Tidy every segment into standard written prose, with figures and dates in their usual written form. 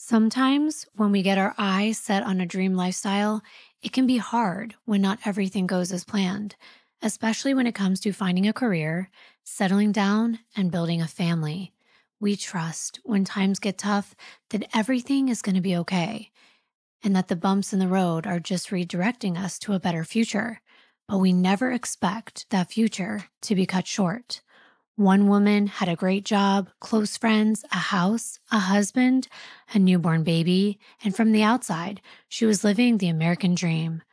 Sometimes when we get our eyes set on a dream lifestyle, it can be hard when not everything goes as planned, especially when it comes to finding a career, settling down, and building a family. We trust when times get tough that everything is going to be okay and that the bumps in the road are just redirecting us to a better future. But we never expect that future to be cut short. One woman had a great job, close friends, a house, a husband, a newborn baby, and from the outside, she was living the American dream.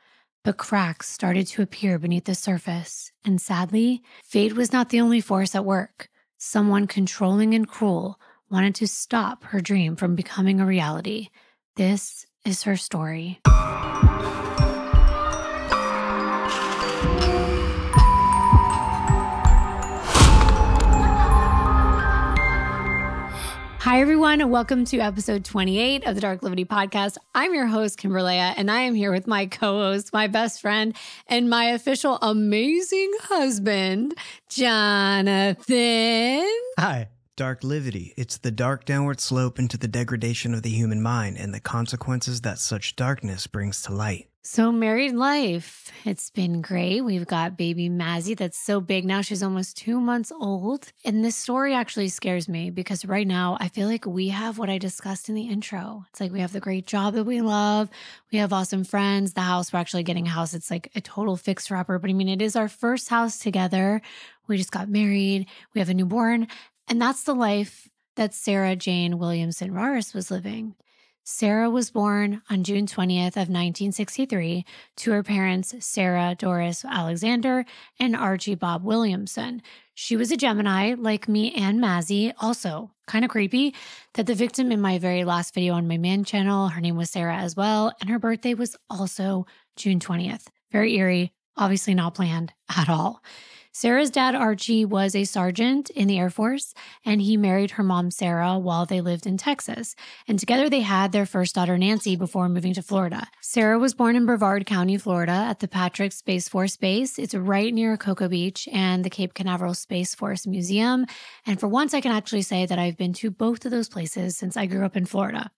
But cracks started to appear beneath the surface, and sadly, fate was not the only force at work. Someone controlling and cruel wanted to stop her dream from becoming a reality. This is her story. Hi, everyone, and welcome to episode 28 of the Darklivity podcast. I'm your host, Kimbyr, and I am here with my co-host, my best friend, and my official amazing husband, Jonathan. Hi. Darklivity. It's the dark downward slope into the degradation of the human mind and the consequences that such darkness brings to light. So married life, it's been great. We've got baby Mazzy that's so big now. She's almost 2 months old. And this story actually scares me because right now I feel like we have what I discussed in the intro. It's like we have the great job that we love. We have awesome friends. The house, we're actually getting a house. It's like a total fixer-upper. But I mean, it is our first house together. We just got married. We have a newborn. And that's the life that Sara Jane Williamson Raras was living. Sara was born on June 20th of 1963 to her parents, Sarah Doris Alexander and Archie Bob Williamson. She was a Gemini like me and Mazzy. Also, kind of creepy that the victim in my very last video on my man channel, her name was Sarah as well, and her birthday was also June 20th. Very eerie, obviously not planned at all. Sarah's dad, Archie, was a sergeant in the Air Force, and he married her mom, Sarah, while they lived in Texas. And together they had their first daughter, Nancy, before moving to Florida. Sarah was born in Brevard County, Florida, at the Patrick Space Force Base. It's right near Cocoa Beach and the Cape Canaveral Space Force Museum. And for once, I can actually say that I've been to both of those places since I grew up in Florida.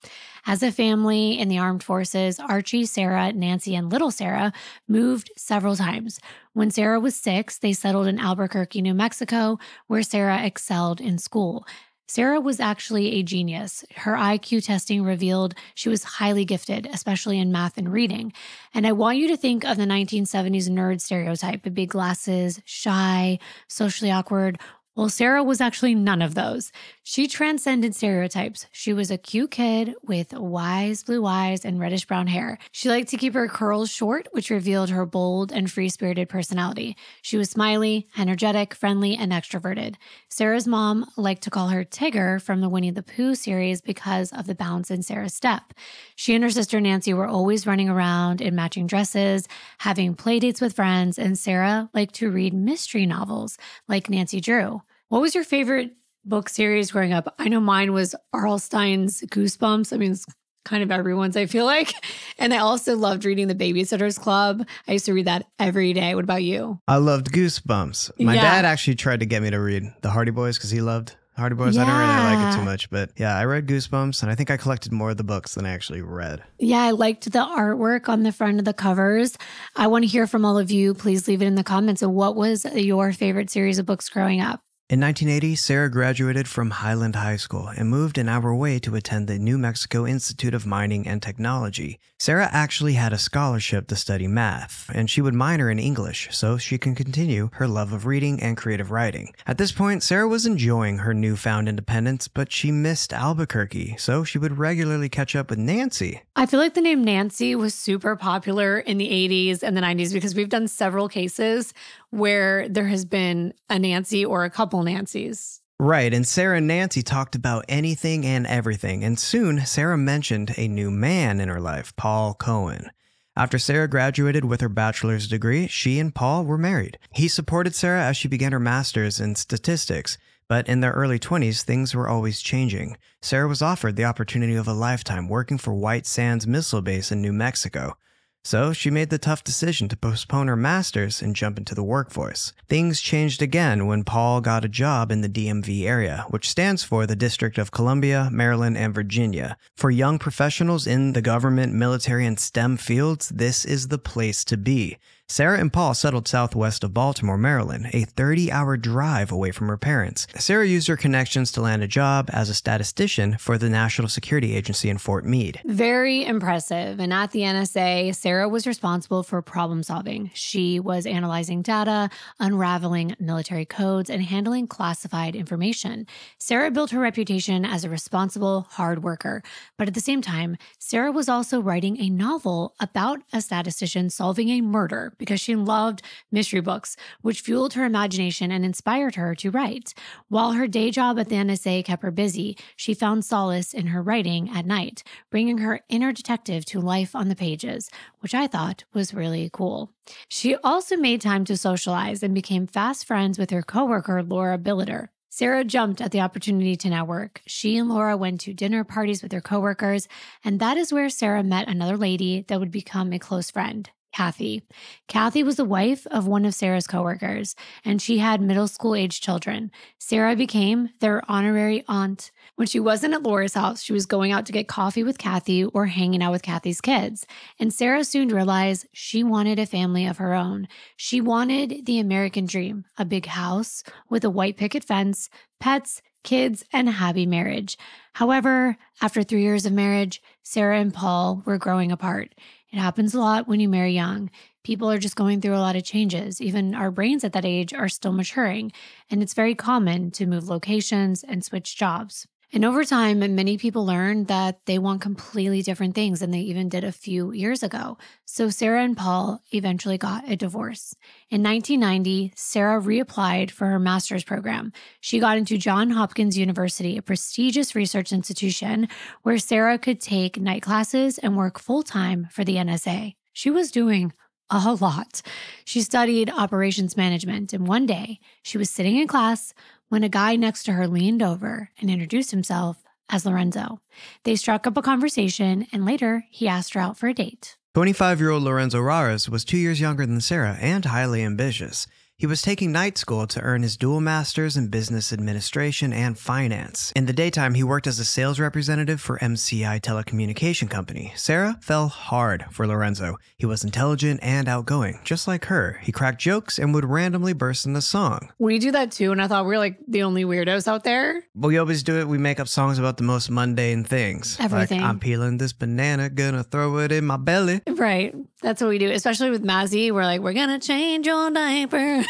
As a family in the armed forces, Archie, Sarah, Nancy, and little Sarah moved several times. When Sarah was 6, they settled in Albuquerque, New Mexico, where Sarah excelled in school. Sarah was actually a genius. Her IQ testing revealed she was highly gifted, especially in math and reading. And I want you to think of the 1970s nerd stereotype, the big glasses, shy, socially awkward. Well, Sarah was actually none of those. She transcended stereotypes. She was a cute kid with wise blue eyes and reddish brown hair. She liked to keep her curls short, which revealed her bold and free-spirited personality. She was smiley, energetic, friendly, and extroverted. Sarah's mom liked to call her Tigger from the Winnie the Pooh series because of the bounce in Sarah's step. She and her sister Nancy were always running around in matching dresses, having play dates with friends, and Sarah liked to read mystery novels like Nancy Drew. What was your favorite book series growing up? I know mine was R.L. Stein's Goosebumps. I mean, it's kind of everyone's, I feel like. And I also loved reading The Babysitter's Club. I used to read that every day. What about you? I loved Goosebumps. My dad actually tried to get me to read The Hardy Boys because he loved Hardy Boys. I didn't really like it too much, but yeah, I read Goosebumps and I think I collected more of the books than I actually read. Yeah, I liked the artwork on the front of the covers. I want to hear from all of you. Please leave it in the comments. So what was your favorite series of books growing up? In 1980, Sarah graduated from Highland High School and moved an hour away to attend the New Mexico Institute of Mining and Technology. Sarah actually had a scholarship to study math, and she would minor in English so she can continue her love of reading and creative writing. At this point, Sarah was enjoying her newfound independence, but she missed Albuquerque, so she would regularly catch up with Nancy. I feel like the name Nancy was super popular in the 80s and the 90s because we've done several cases where there has been a Nancy or a couple Nancys. Right, and Sarah and Nancy talked about anything and everything, and soon Sarah mentioned a new man in her life, Paul Cohen. After Sarah graduated with her bachelor's degree, she and Paul were married. He supported Sarah as she began her master's in statistics, but in their early 20s, things were always changing. Sarah was offered the opportunity of a lifetime working for White Sands Missile Base in New Mexico. So she made the tough decision to postpone her master's and jump into the workforce. Things changed again when Paul got a job in the DMV area, which stands for the District of Columbia, Maryland, and Virginia. For young professionals in the government, military, and STEM fields, this is the place to be. Sara and Paul settled southwest of Baltimore, Maryland, a 30-hour drive away from her parents. Sara used her connections to land a job as a statistician for the National Security Agency in Fort Meade. Very impressive. And at the NSA, Sara was responsible for problem solving. She was analyzing data, unraveling military codes, and handling classified information. Sara built her reputation as a responsible, hard worker. But at the same time, Sara was also writing a novel about a statistician solving a murder because she loved mystery books, which fueled her imagination and inspired her to write. While her day job at the NSA kept her busy, she found solace in her writing at night, bringing her inner detective to life on the pages, which I thought was really cool. She also made time to socialize and became fast friends with her coworker, Laura Billiter. Sara jumped at the opportunity to network. She and Laura went to dinner parties with their coworkers, and that is where Sara met another lady that would become a close friend, Kathy. Kathy was the wife of one of Sara's coworkers, and she had middle school-age children. Sara became their honorary aunt. When she wasn't at Laura's house, she was going out to get coffee with Kathy or hanging out with Kathy's kids. And Sara soon realized she wanted a family of her own. She wanted the American dream, a big house with a white picket fence, pets, kids, and a happy marriage. However, after 3 years of marriage, Sara and Paul were growing apart. It happens a lot when you marry young. People are just going through a lot of changes. Even our brains at that age are still maturing, and it's very common to move locations and switch jobs. And over time, many people learn that they want completely different things than they even did a few years ago. So Sara and Paul eventually got a divorce. In 1990, Sara reapplied for her master's program. She got into Johns Hopkins University, a prestigious research institution where Sara could take night classes and work full-time for the NSA. She was doing a lot. She studied operations management, and one day she was sitting in class when a guy next to her leaned over and introduced himself as Lorenzo. They struck up a conversation, and later he asked her out for a date. 25-year-old Lorenzo Raras was 2 years younger than Sara and highly ambitious. He was taking night school to earn his dual masters in business administration and finance. In the daytime, he worked as a sales representative for MCI Telecommunication Company. Sara fell hard for Lorenzo. He was intelligent and outgoing, just like her. He cracked jokes and would randomly burst into song. We do that too, and I thought we were like the only weirdos out there. But we always do it. We make up songs about the most mundane things. Everything. Like, I'm peeling this banana, gonna throw it in my belly. Right. That's what we do. Especially with Mazzy, we're like, we're gonna change your diaper.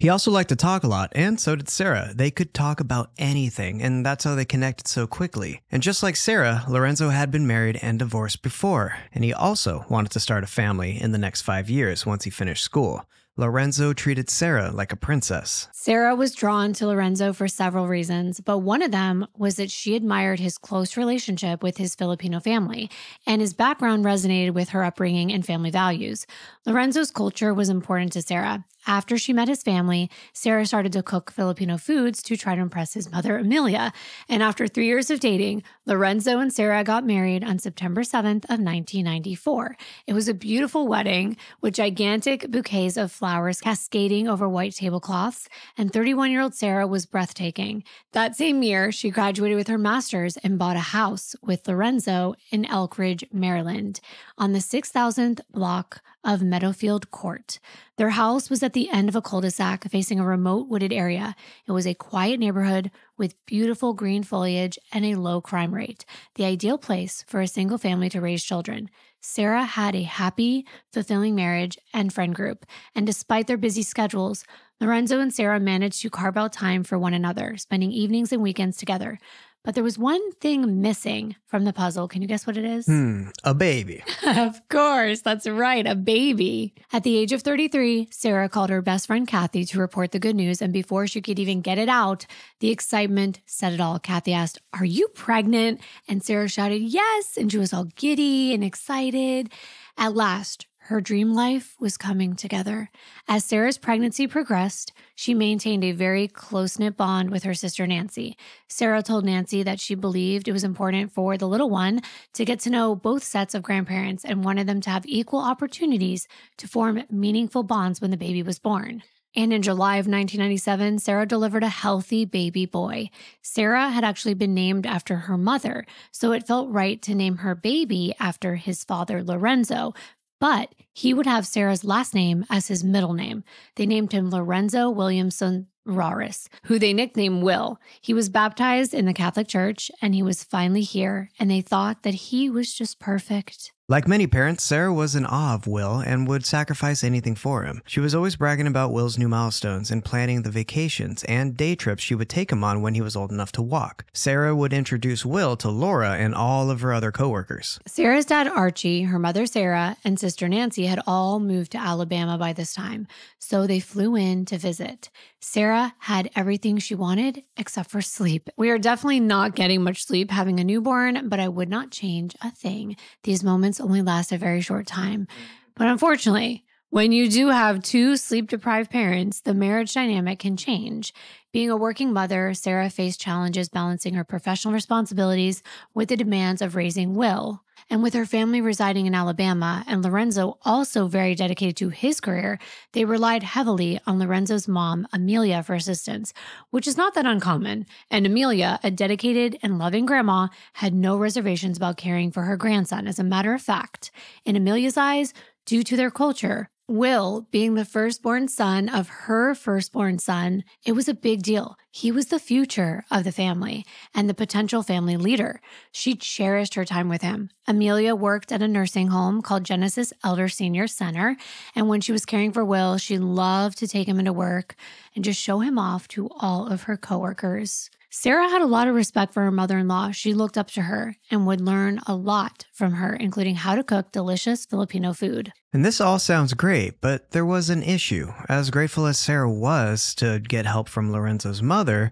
He also liked to talk a lot, and so did Sara. They could talk about anything, and that's how they connected so quickly. And just like Sara, Lorenzo had been married and divorced before, and he also wanted to start a family in the next 5 years once he finished school. Lorenzo treated Sara like a princess. Sara was drawn to Lorenzo for several reasons, but one of them was that she admired his close relationship with his Filipino family, and his background resonated with her upbringing and family values. Lorenzo's culture was important to Sara. After she met his family, Sara started to cook Filipino foods to try to impress his mother, Amelia. And after 3 years of dating, Lorenzo and Sara got married on September 7th of 1994. It was a beautiful wedding with gigantic bouquets of flowers cascading over white tablecloths, and 31-year-old Sara was breathtaking. That same year, she graduated with her master's and bought a house with Lorenzo in Elk Ridge, Maryland, on the 6,000th block of Meadowfield Court. Their house was at the end of a cul-de-sac facing a remote wooded area. It was a quiet neighborhood with beautiful green foliage and a low crime rate, the ideal place for a single family to raise children. Sara had a happy, fulfilling marriage and friend group, and despite their busy schedules, Lorenzo and Sara managed to carve out time for one another, spending evenings and weekends together. But there was one thing missing from the puzzle. Can you guess what it is? A baby. Of course, that's right, a baby. At the age of 33, Sara called her best friend Kathy to report the good news, and before she could even get it out, the excitement said it all. Kathy asked, "Are you pregnant?" And Sara shouted, "Yes," and she was all giddy and excited. At last, her dream life was coming together. As Sarah's pregnancy progressed, she maintained a very close-knit bond with her sister Nancy. Sarah told Nancy that she believed it was important for the little one to get to know both sets of grandparents and wanted them to have equal opportunities to form meaningful bonds when the baby was born. And in July of 1997, Sarah delivered a healthy baby boy. Sarah had actually been named after her mother, so it felt right to name her baby after his father, Lorenzo. But he would have Sarah's last name as his middle name. They named him Lorenzo Williamson Raras, who they nicknamed Will. He was baptized in the Catholic Church, and he was finally here, and they thought that he was just perfect. Like many parents, Sarah was in awe of Will and would sacrifice anything for him. She was always bragging about Will's new milestones and planning the vacations and day trips she would take him on when he was old enough to walk. Sarah would introduce Will to Laura and all of her other coworkers. Sarah's dad, Archie, her mother, Sarah, and sister Nancy had all moved to Alabama by this time, so they flew in to visit. Sarah had everything she wanted except for sleep. We are definitely not getting much sleep having a newborn, but I would not change a thing. These moments only last a very short time. But unfortunately, when you do have two sleep-deprived parents, the marriage dynamic can change. Being a working mother, Sarah faced challenges balancing her professional responsibilities with the demands of raising Will. And with her family residing in Alabama and Lorenzo also very dedicated to his career, they relied heavily on Lorenzo's mom, Amelia, for assistance, which is not that uncommon. And Amelia, a dedicated and loving grandma, had no reservations about caring for her grandson. As a matter of fact, in Amelia's eyes, due to their culture, Will, being the firstborn son of her firstborn son, it was a big deal. He was the future of the family and the potential family leader. She cherished her time with him. Amelia worked at a nursing home called Genesis Elder Senior Center, and when she was caring for Will, she loved to take him into work and just show him off to all of her coworkers. Sarah had a lot of respect for her mother-in-law. She looked up to her and would learn a lot from her, including how to cook delicious Filipino food. And this all sounds great, but there was an issue. As grateful as Sarah was to get help from Lorenzo's mother,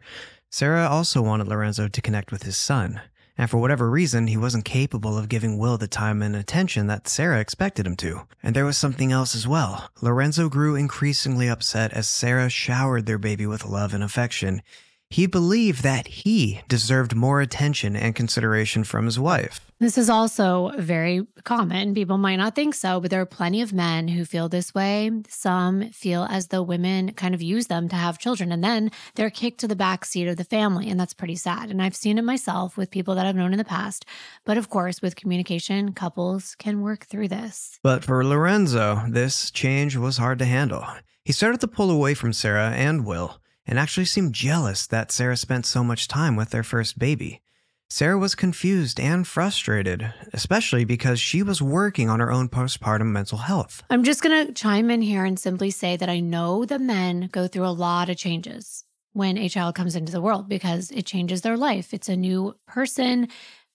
Sarah also wanted Lorenzo to connect with his son. And for whatever reason, he wasn't capable of giving Will the time and attention that Sarah expected him to. And there was something else as well. Lorenzo grew increasingly upset as Sarah showered their baby with love and affection. He believed that he deserved more attention and consideration from his wife. This is also very common. People might not think so, but there are plenty of men who feel this way. Some feel as though women kind of use them to have children, and then they're kicked to the back seat of the family, and that's pretty sad. And I've seen it myself with people that I've known in the past. But of course, with communication, couples can work through this. But for Lorenzo, this change was hard to handle. He started to pull away from Sarah and Will, and actually seemed jealous that Sarah spent so much time with their first baby. Sarah was confused and frustrated, especially because she was working on her own postpartum mental health. I'm just going to chime in here and simply say that I know that men go through a lot of changes when a child comes into the world because it changes their life. It's a new person,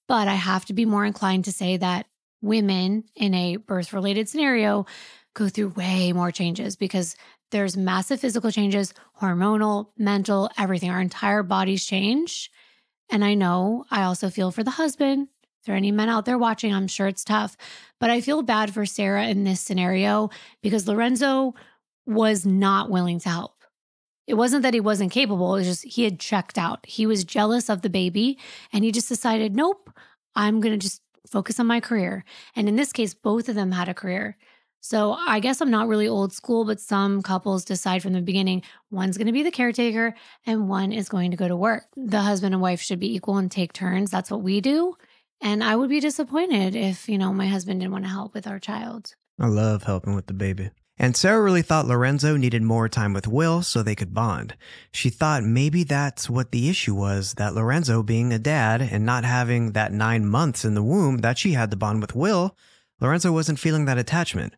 but I have to be more inclined to say that women in a birth-related scenario go through way more changes because there's massive physical changes, hormonal, mental, everything. Our entire bodies change. And I know I also feel for the husband. If there are any men out there watching, I'm sure it's tough. But I feel bad for Sarah in this scenario because Lorenzo was not willing to help. It wasn't that he wasn't capable. It was just he had checked out. He was jealous of the baby and he just decided, nope, I'm going to just focus on my career. And in this case, both of them had a career. So I guess I'm not really old school, but some couples decide from the beginning, one's going to be the caretaker and one is going to go to work. The husband and wife should be equal and take turns. That's what we do. And I would be disappointed if, my husband didn't want to help with our child. I love helping with the baby. And Sarah really thought Lorenzo needed more time with Will so they could bond. She thought maybe that's what the issue was, that Lorenzo being a dad and not having that 9 months in the womb that she had to bond with Will, Lorenzo wasn't feeling that attachment.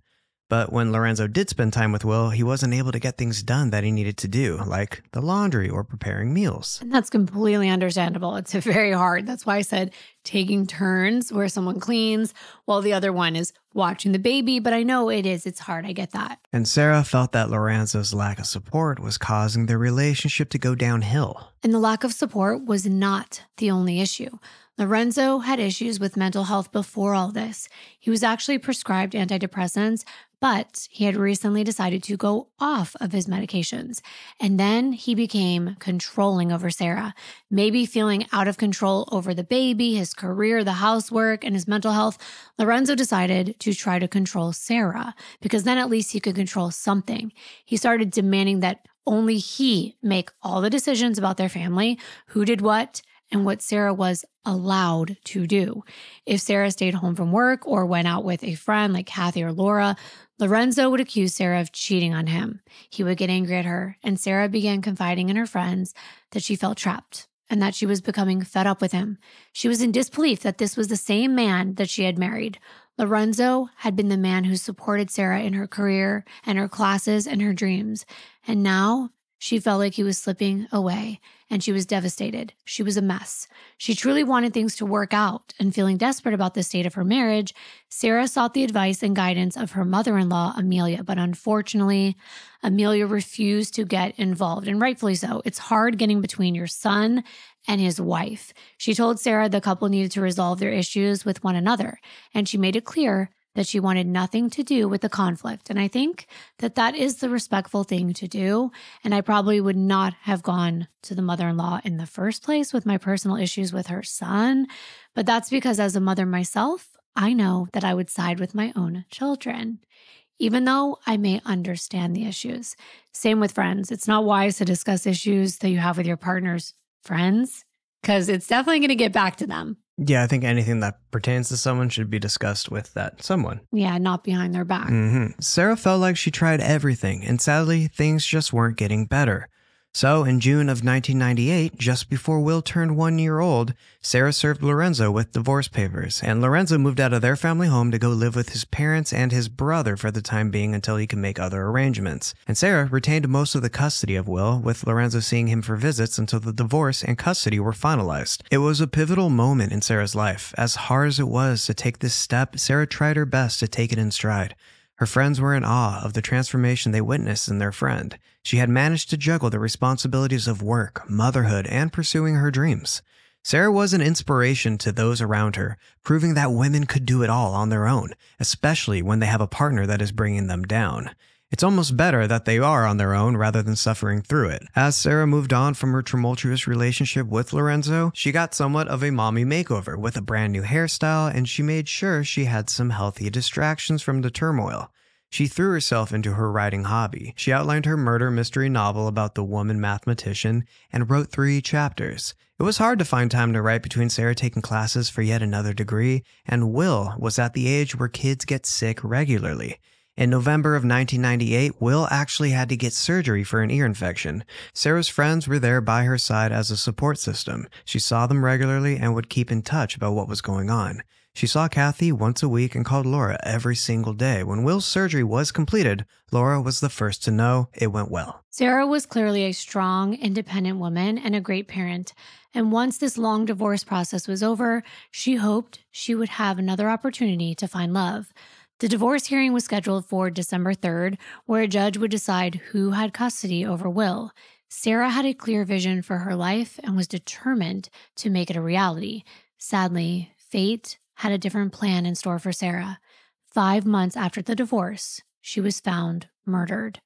But when Lorenzo did spend time with Will, he wasn't able to get things done that he needed to do, like the laundry or preparing meals. And that's completely understandable. It's very hard. That's why I said taking turns where someone cleans while the other one is watching the baby. But I know it's hard. I get that. And Sarah felt that Lorenzo's lack of support was causing their relationship to go downhill. And the lack of support was not the only issue. Lorenzo had issues with mental health before all this. He was actually prescribed antidepressants, but he had recently decided to go off of his medications. And then he became controlling over Sara, maybe feeling out of control over the baby, his career, the housework, and his mental health. Lorenzo decided to try to control Sara because then at least he could control something. He started demanding that only he make all the decisions about their family, who did what, and what Sara was allowed to do. If Sara stayed home from work or went out with a friend like Kathy or Laura, Lorenzo would accuse Sara of cheating on him. He would get angry at her, and Sara began confiding in her friends that she felt trapped and that she was becoming fed up with him. She was in disbelief that this was the same man that she had married. Lorenzo had been the man who supported Sara in her career and her classes and her dreams. And now she felt like he was slipping away, and she was devastated. She was a mess. She truly wanted things to work out, and feeling desperate about the state of her marriage, Sara sought the advice and guidance of her mother-in-law, Amelia. But unfortunately, Amelia refused to get involved, and rightfully so. It's hard getting between your son and his wife. She told Sara the couple needed to resolve their issues with one another, and she made it clear that she wanted nothing to do with the conflict. And I think that that is the respectful thing to do. And I probably would not have gone to the mother-in-law in the first place with my personal issues with her son. But that's because as a mother myself, I know that I would side with my own children, even though I may understand the issues. Same with friends. It's not wise to discuss issues that you have with your partner's friends, because it's definitely going to get back to them. Yeah, I think anything that pertains to someone should be discussed with that someone. Yeah, not behind their back. Sara felt like she tried everything, and sadly, things just weren't getting better. So, in June of 1998, just before Will turned 1 year old, Sara served Lorenzo with divorce papers, and Lorenzo moved out of their family home to go live with his parents and his brother for the time being until he could make other arrangements. And Sara retained most of the custody of Will, with Lorenzo seeing him for visits until the divorce and custody were finalized. It was a pivotal moment in Sara's life. As hard as it was to take this step, Sara tried her best to take it in stride. Her friends were in awe of the transformation they witnessed in their friend. She had managed to juggle the responsibilities of work, motherhood, and pursuing her dreams. Sara was an inspiration to those around her, proving that women could do it all on their own, especially when they have a partner that is bringing them down. It's almost better that they are on their own rather than suffering through it. As Sara moved on from her tumultuous relationship with Lorenzo, she got somewhat of a mommy makeover with a brand new hairstyle, and she made sure she had some healthy distractions from the turmoil. She threw herself into her writing hobby. She outlined her murder mystery novel about the woman mathematician and wrote 3 chapters. It was hard to find time to write between Sara taking classes for yet another degree, and Will was at the age where kids get sick regularly. In November of 1998, Will actually had to get surgery for an ear infection. Sara's friends were there by her side as a support system. She saw them regularly and would keep in touch about what was going on. She saw Kathy once a week and called Laura every single day. When Will's surgery was completed, Laura was the first to know it went well. Sara was clearly a strong, independent woman and a great parent. And once this long divorce process was over, she hoped she would have another opportunity to find love. The divorce hearing was scheduled for December 3rd, where a judge would decide who had custody over Will. Sara had a clear vision for her life and was determined to make it a reality. Sadly, fate had a different plan in store for Sara. 5 months after the divorce, she was found murdered.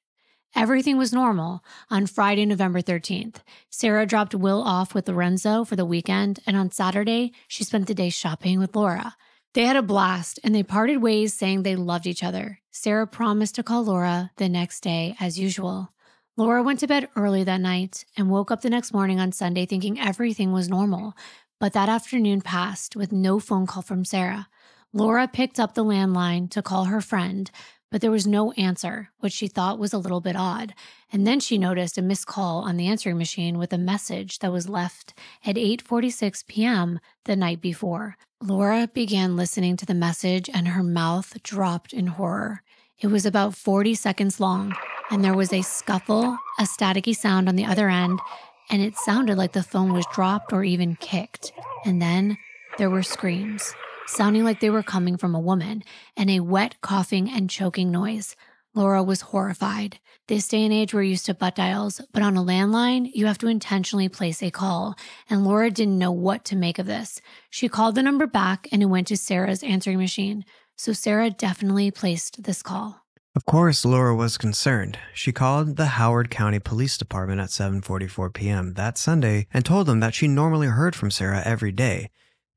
Everything was normal on Friday, November 13th. Sara dropped Will off with Lorenzo for the weekend, and on Saturday, she spent the day shopping with Laura. They had a blast, and they parted ways saying they loved each other. Sara promised to call Laura the next day as usual. Laura went to bed early that night and woke up the next morning on Sunday thinking everything was normal. But that afternoon passed with no phone call from Sara. Laura picked up the landline to call her friend, but there was no answer, which she thought was a little bit odd. And then she noticed a missed call on the answering machine with a message that was left at 8:46 p.m. the night before. Laura began listening to the message and her mouth dropped in horror. It was about 40 seconds long, and there was a scuffle, a staticky sound on the other end, and it sounded like the phone was dropped or even kicked. And then there were screams, sounding like they were coming from a woman, and a wet coughing and choking noise. Laura was horrified. This day and age, we're used to butt dials, but on a landline, you have to intentionally place a call, and Laura didn't know what to make of this. She called the number back, and it went to Sarah's answering machine. So Sara definitely placed this call. Of course, Laura was concerned. She called the Howard County Police Department at 7:44 p.m. that Sunday and told them that she normally heard from Sara every day,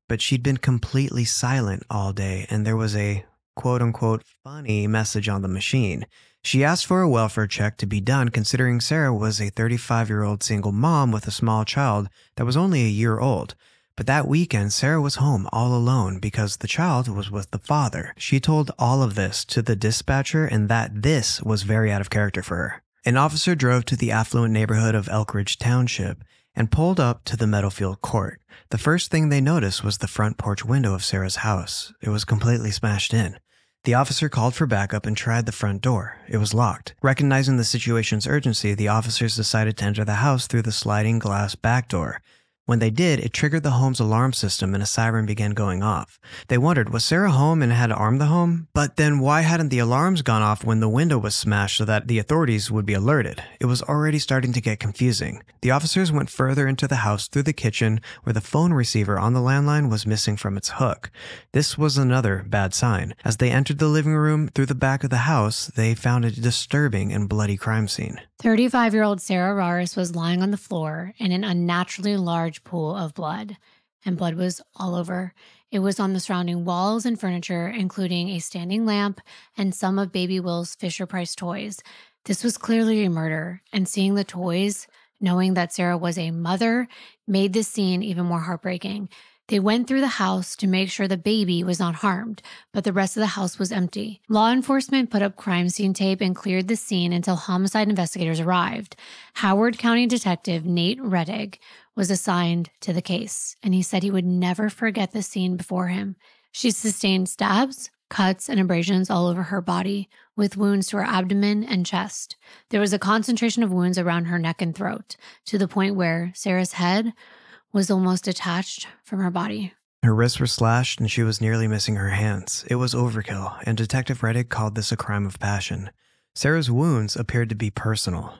but she'd been completely silent all day, and there was a quote-unquote funny message on the machine. She asked for a welfare check to be done, considering Sara was a 35-year-old single mom with a small child that was only a year old. But that weekend, Sara was home all alone because the child was with the father. She told all of this to the dispatcher, and that this was very out of character for her. An officer drove to the affluent neighborhood of Elk Ridge Township and pulled up to the Meadowfield Court. The first thing they noticed was the front porch window of Sara's house. It was completely smashed in. The officer called for backup and tried the front door. It was locked. Recognizing the situation's urgency, the officers decided to enter the house through the sliding glass back door. When they did, it triggered the home's alarm system and a siren began going off. They wondered, was Sara home and had armed the home? But then why hadn't the alarms gone off when the window was smashed so that the authorities would be alerted? It was already starting to get confusing. The officers went further into the house through the kitchen where the phone receiver on the landline was missing from its hook. This was another bad sign. As they entered the living room through the back of the house, they found a disturbing and bloody crime scene. 35-year-old Sara Raras was lying on the floor in an unnaturally large pool of blood, and blood was all over. It was on the surrounding walls and furniture, including a standing lamp and some of baby Will's Fisher-Price toys. This was clearly a murder, and seeing the toys, knowing that Sara was a mother, made this scene even more heartbreaking. They went through the house to make sure the baby was not harmed, but the rest of the house was empty. Law enforcement put up crime scene tape and cleared the scene until homicide investigators arrived. Howard County Detective Nate Rettig was assigned to the case, and he said he would never forget the scene before him. She sustained stabs, cuts, and abrasions all over her body, with wounds to her abdomen and chest. There was a concentration of wounds around her neck and throat, to the point where Sara's head was almost detached from her body. Her wrists were slashed and she was nearly missing her hands. It was overkill, and Detective Rettig called this a crime of passion. Sara's wounds appeared to be personal,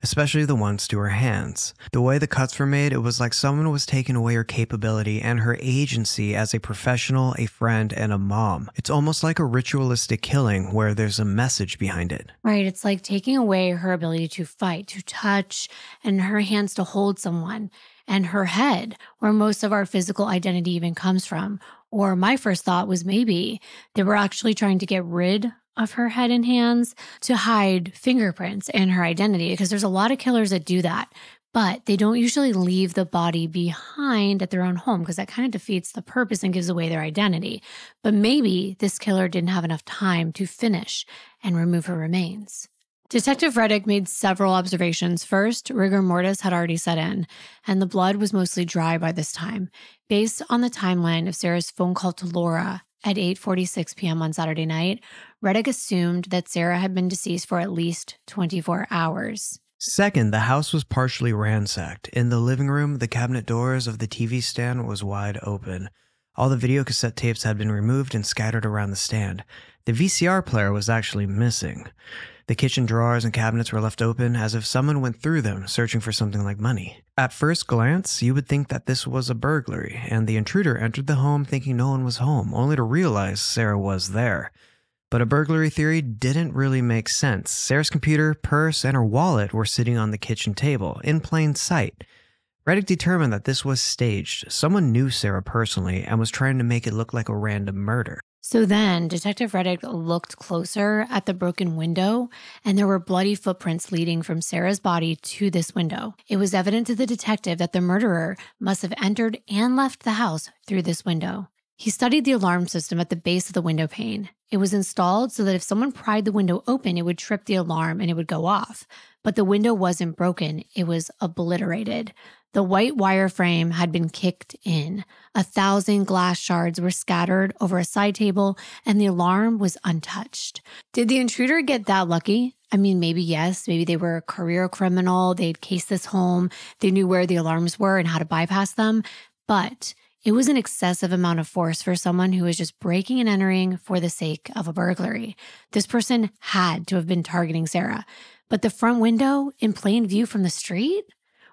especially the ones to her hands. The way the cuts were made, it was like someone was taking away her capability and her agency as a professional, a friend, and a mom. It's almost like a ritualistic killing where there's a message behind it. Right, it's like taking away her ability to fight, to touch, and her hands to hold someone. And her head, where most of our physical identity even comes from. Or my first thought was maybe they were actually trying to get rid of her head and hands to hide fingerprints and her identity, because there's a lot of killers that do that. But they don't usually leave the body behind at their own home because that kind of defeats the purpose and gives away their identity. But maybe this killer didn't have enough time to finish and remove her remains. Detective Rettig made several observations. First, rigor mortis had already set in, and the blood was mostly dry by this time. Based on the timeline of Sara's phone call to Laura at 8:46 p.m. on Saturday night, Rettig assumed that Sara had been deceased for at least 24 hours. Second, the house was partially ransacked. In the living room, the cabinet doors of the TV stand was wide open. All the video cassette tapes had been removed and scattered around the stand. The VCR player was actually missing. The kitchen drawers and cabinets were left open as if someone went through them searching for something like money. At first glance, you would think that this was a burglary, and the intruder entered the home thinking no one was home, only to realize Sara was there. But a burglary theory didn't really make sense. Sara's computer, purse, and her wallet were sitting on the kitchen table, in plain sight. Rettig determined that this was staged. Someone knew Sara personally and was trying to make it look like a random murder. So then Detective Rettig looked closer at the broken window, and there were bloody footprints leading from Sara's body to this window. It was evident to the detective that the murderer must have entered and left the house through this window. He studied the alarm system at the base of the window pane. It was installed so that if someone pried the window open, it would trip the alarm and it would go off. But the window wasn't broken, it was obliterated. The white wire frame had been kicked in. 1,000 glass shards were scattered over a side table, and the alarm was untouched. Did the intruder get that lucky? I mean, maybe yes. Maybe they were a career criminal. They'd cased this home. They knew where the alarms were and how to bypass them. But It was an excessive amount of force for someone who was just breaking and entering for the sake of a burglary. This person had to have been targeting Sara. But the front window in plain view from the street?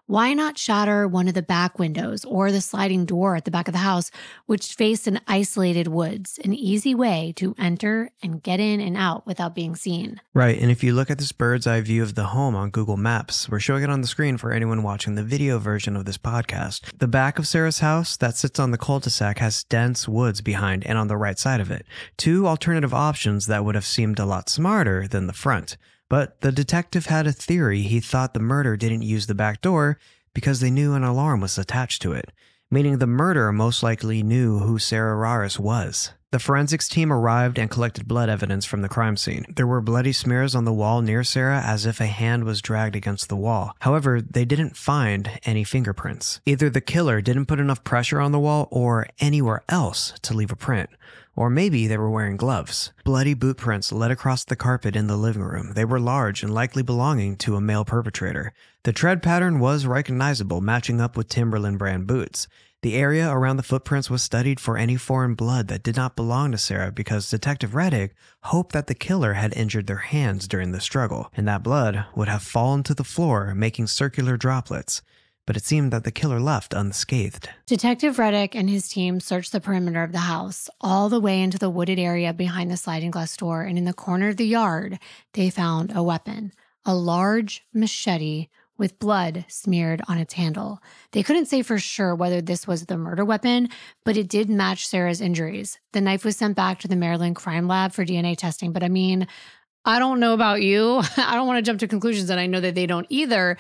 Why not shatter one of the back windows or the sliding door at the back of the house, which faced an isolated woods, an easy way to enter and get in and out without being seen? Right, and if you look at this bird's eye view of the home on Google Maps, we're showing it on the screen for anyone watching the video version of this podcast. The back of Sarah's house that sits on the cul-de-sac has dense woods behind and on the right side of it. Two alternative options that would have seemed a lot smarter than the front. But the detective had a theory. He thought the murderer didn't use the back door because they knew an alarm was attached to it, meaning the murderer most likely knew who Sara Raras was. The forensics team arrived and collected blood evidence from the crime scene. There were bloody smears on the wall near Sara as if a hand was dragged against the wall. However, they didn't find any fingerprints. Either the killer didn't put enough pressure on the wall or anywhere else to leave a print. Or maybe they were wearing gloves. Bloody boot prints led across the carpet in the living room. They were large and likely belonging to a male perpetrator. The tread pattern was recognizable, matching up with Timberland brand boots. The area around the footprints was studied for any foreign blood that did not belong to Sara because Detective Reddick hoped that the killer had injured their hands during the struggle, and that blood would have fallen to the floor, making circular droplets. But it seemed that the killer left unscathed. Detective Reddick and his team searched the perimeter of the house, all the way into the wooded area behind the sliding glass door, and in the corner of the yard, they found a weapon, a large machete with blood smeared on its handle. They couldn't say for sure whether this was the murder weapon, but it did match Sara's injuries. The knife was sent back to the Maryland Crime Lab for DNA testing, but I mean, I don't know about you. I don't want to jump to conclusions, and I know that they don't either.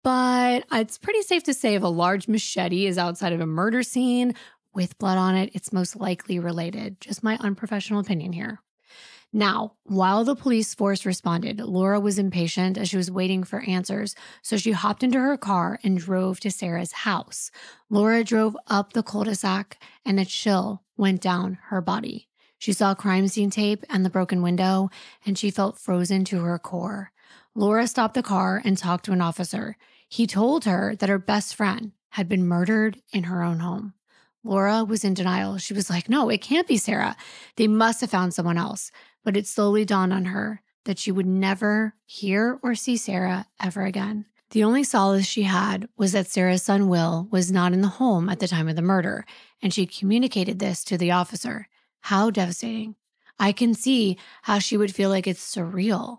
But it's pretty safe to say if a large machete is outside of a murder scene with blood on it, it's most likely related. Just my unprofessional opinion here. Now, while the police force responded, Laura was impatient as she was waiting for answers, so she hopped into her car and drove to Sara's house. Laura drove up the cul-de-sac, and a chill went down her body. She saw crime scene tape and the broken window, and she felt frozen to her core. Laura stopped the car and talked to an officer. He told her that her best friend had been murdered in her own home. Laura was in denial. She was like, no, it can't be Sara. They must have found someone else. But it slowly dawned on her that she would never hear or see Sara ever again. The only solace she had was that Sara's son Will was not in the home at the time of the murder, and she communicated this to the officer. How devastating. I can see how she would feel like it's surreal.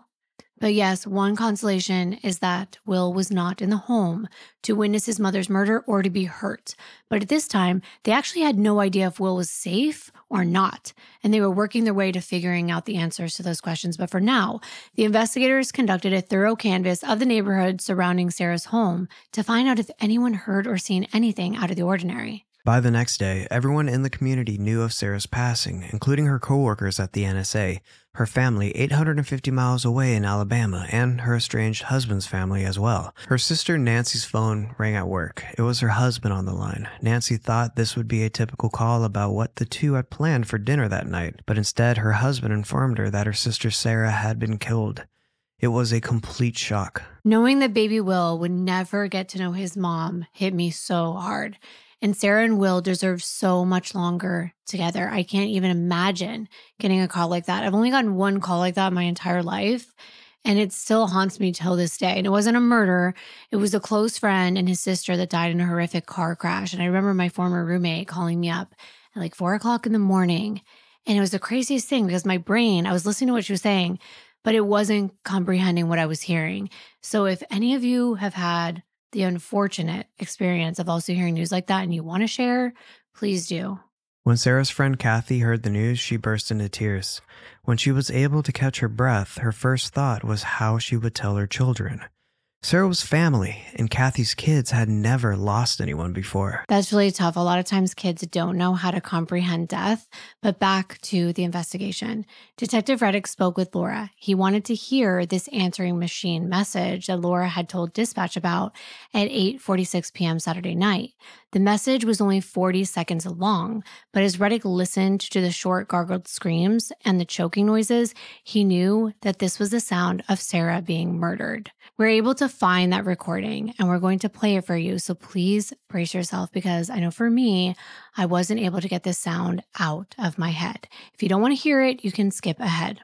But yes, one consolation is that Will was not in the home to witness his mother's murder or to be hurt. But at this time, they actually had no idea if Will was safe or not, and they were working their way to figuring out the answers to those questions. But for now, the investigators conducted a thorough canvass of the neighborhood surrounding Sara's home to find out if anyone heard or seen anything out of the ordinary. By the next day, everyone in the community knew of Sara's passing, including her coworkers at the NSA, her family 850 miles away in Alabama, and her estranged husband's family as well. Her sister Nancy's phone rang at work. It was her husband on the line. Nancy thought this would be a typical call about what the two had planned for dinner that night, but instead her husband informed her that her sister Sara had been killed. It was a complete shock. Knowing that baby Will would never get to know his mom hit me so hard. And Sara and Will deserve so much longer together. I can't even imagine getting a call like that. I've only gotten one call like that my entire life, and it still haunts me till this day. And it wasn't a murder. It was a close friend and his sister that died in a horrific car crash. And I remember my former roommate calling me up at like 4 o'clock in the morning. And it was the craziest thing because my brain, I was listening to what she was saying, but it wasn't comprehending what I was hearing. So if any of you have had the unfortunate experience of also hearing news like that and you want to share, please do. When Sara's friend Kathy heard the news, she burst into tears. When she was able to catch her breath, her first thought was how she would tell her children. Sara was family, and Kathy's kids had never lost anyone before. That's really tough. A lot of times kids don't know how to comprehend death. But back to the investigation. Detective Reddick spoke with Laura. He wanted to hear this answering machine message that Laura had told dispatch about at 8:46 p.m. Saturday night. The message was only 40 seconds long, but as Reddick listened to the short gargled screams and the choking noises, he knew that this was the sound of Sara being murdered. We're able to find that recording and we're going to play it for you, so please brace yourself because I know for me, I wasn't able to get this sound out of my head. If you don't want to hear it, you can skip ahead.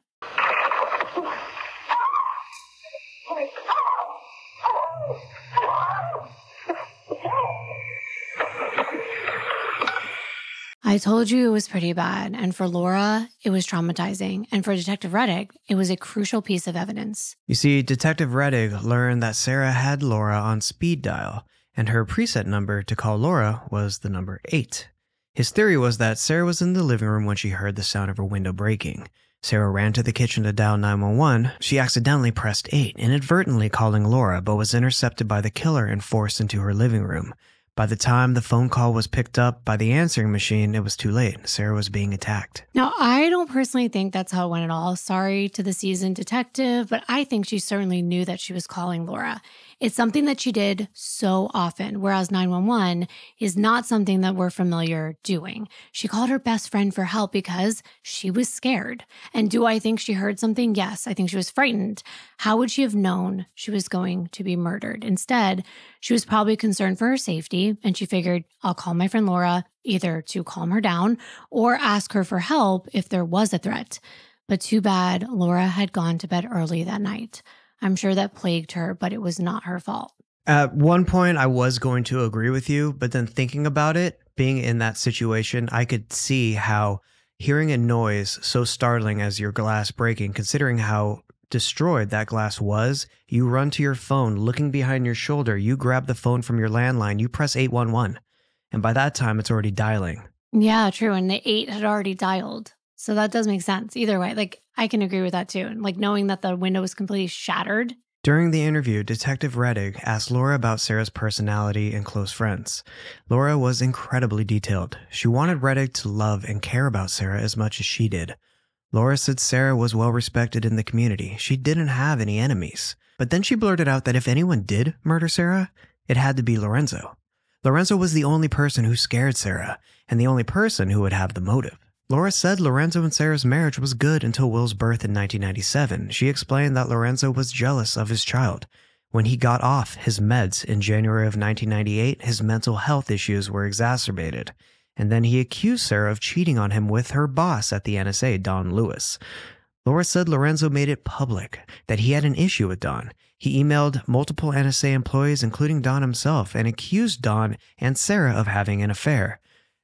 I told you it was pretty bad, and for Laura, it was traumatizing, and for Detective Reddick, it was a crucial piece of evidence. You see, Detective Reddick learned that Sara had Laura on speed dial, and her preset number to call Laura was the number 8. His theory was that Sara was in the living room when she heard the sound of her window breaking. Sara ran to the kitchen to dial 911. She accidentally pressed 8, inadvertently calling Laura, but was intercepted by the killer and forced into her living room. By the time the phone call was picked up by the answering machine, it was too late. Sara was being attacked. Now, I don't personally think that's how it went at all. Sorry to the seasoned detective, but I think she certainly knew that she was calling Laura. It's something that she did so often, whereas 911 is not something that we're familiar doing. She called her best friend for help because she was scared. And do I think she heard something? Yes, I think she was frightened. How would she have known she was going to be murdered? Instead, she was probably concerned for her safety, and she figured, I'll call my friend Laura either to calm her down or ask her for help if there was a threat. But too bad Laura had gone to bed early that night. I'm sure that plagued her, but it was not her fault. At one point, I was going to agree with you, but then thinking about it, being in that situation, I could see how hearing a noise so startling as your glass breaking, considering how destroyed that glass was, you run to your phone, looking behind your shoulder, you grab the phone from your landline, you press 811, and by that time, it's already dialing. Yeah, true. And the 8 had already dialed. So that does make sense. Either way, I can agree with that too. And knowing that the window was completely shattered. During the interview, Detective Reddick asked Laura about Sara's personality and close friends. Laura was incredibly detailed. She wanted Reddick to love and care about Sara as much as she did. Laura said Sara was well respected in the community. She didn't have any enemies. But then she blurted out that if anyone did murder Sara, it had to be Lorenzo. Lorenzo was the only person who scared Sara, and the only person who would have the motive. Laura said Lorenzo and Sara's marriage was good until Will's birth in 1997. She explained that Lorenzo was jealous of his child. When he got off his meds in January of 1998, his mental health issues were exacerbated. And then he accused Sara of cheating on him with her boss at the NSA, Don Lewis. Laura said Lorenzo made it public that he had an issue with Don. He emailed multiple NSA employees, including Don himself, and accused Don and Sara of having an affair.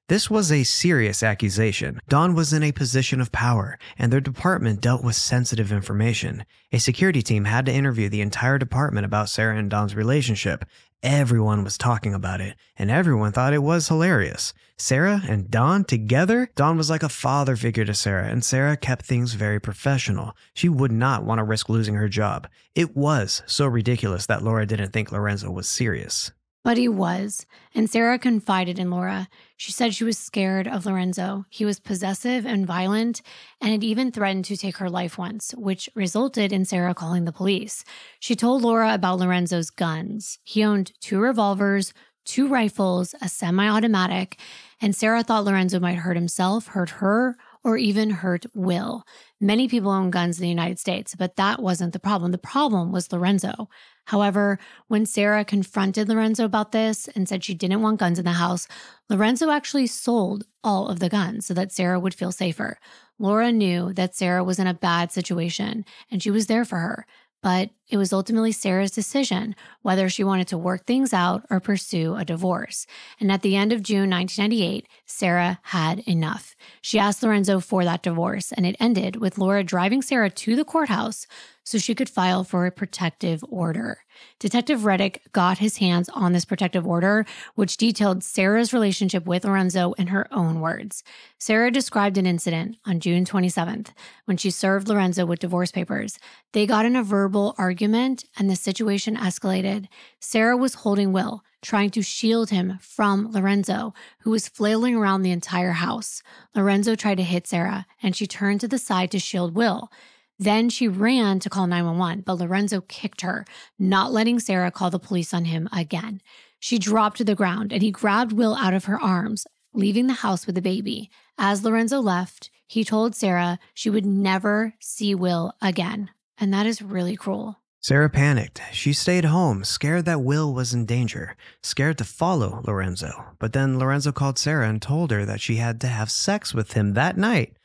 This was a serious accusation. Don was in a position of power, and their department dealt with sensitive information. A security team had to interview the entire department about Sara and Don's relationship. Everyone was talking about it, and everyone thought it was hilarious. Sara and Don together? Don was like a father figure to Sara, and Sara kept things very professional. She would not want to risk losing her job. It was so ridiculous that Laura didn't think Lorenzo was serious. But he was, and Sara confided in Laura. She said she was scared of Lorenzo. He was possessive and violent, and had even threatened to take her life once, which resulted in Sara calling the police. She told Laura about Lorenzo's guns. He owned 2 revolvers, 2 rifles, a semi-automatic, and Sara thought Lorenzo might hurt himself, hurt her, or even hurt Will. Many people own guns in the United States, but that wasn't the problem. The problem was Lorenzo. However, when Sara confronted Lorenzo about this and said she didn't want guns in the house, Lorenzo actually sold all of the guns so that Sara would feel safer. Laura knew that Sara was in a bad situation, and she was there for her. But it was ultimately Sara's decision whether she wanted to work things out or pursue a divorce. And at the end of June 1998, Sara had enough. She asked Lorenzo for that divorce, and it ended with Laura driving Sara to the courthouse so she could file for a protective order. Detective Reddick got his hands on this protective order, which detailed Sara's relationship with Lorenzo in her own words. Sara described an incident on June 27th when she served Lorenzo with divorce papers. They got in a verbal argument and the situation escalated. Sara was holding Will, trying to shield him from Lorenzo, who was flailing around the entire house. Lorenzo tried to hit Sara, and she turned to the side to shield Will. Then she ran to call 911, but Lorenzo kicked her, not letting Sara call the police on him again. She dropped to the ground and he grabbed Will out of her arms, leaving the house with the baby. As Lorenzo left, he told Sara she would never see Will again. And that is really cruel. Sara panicked. She stayed home, scared that Will was in danger, scared to follow Lorenzo. But then Lorenzo called Sara and told her that she had to have sex with him that night,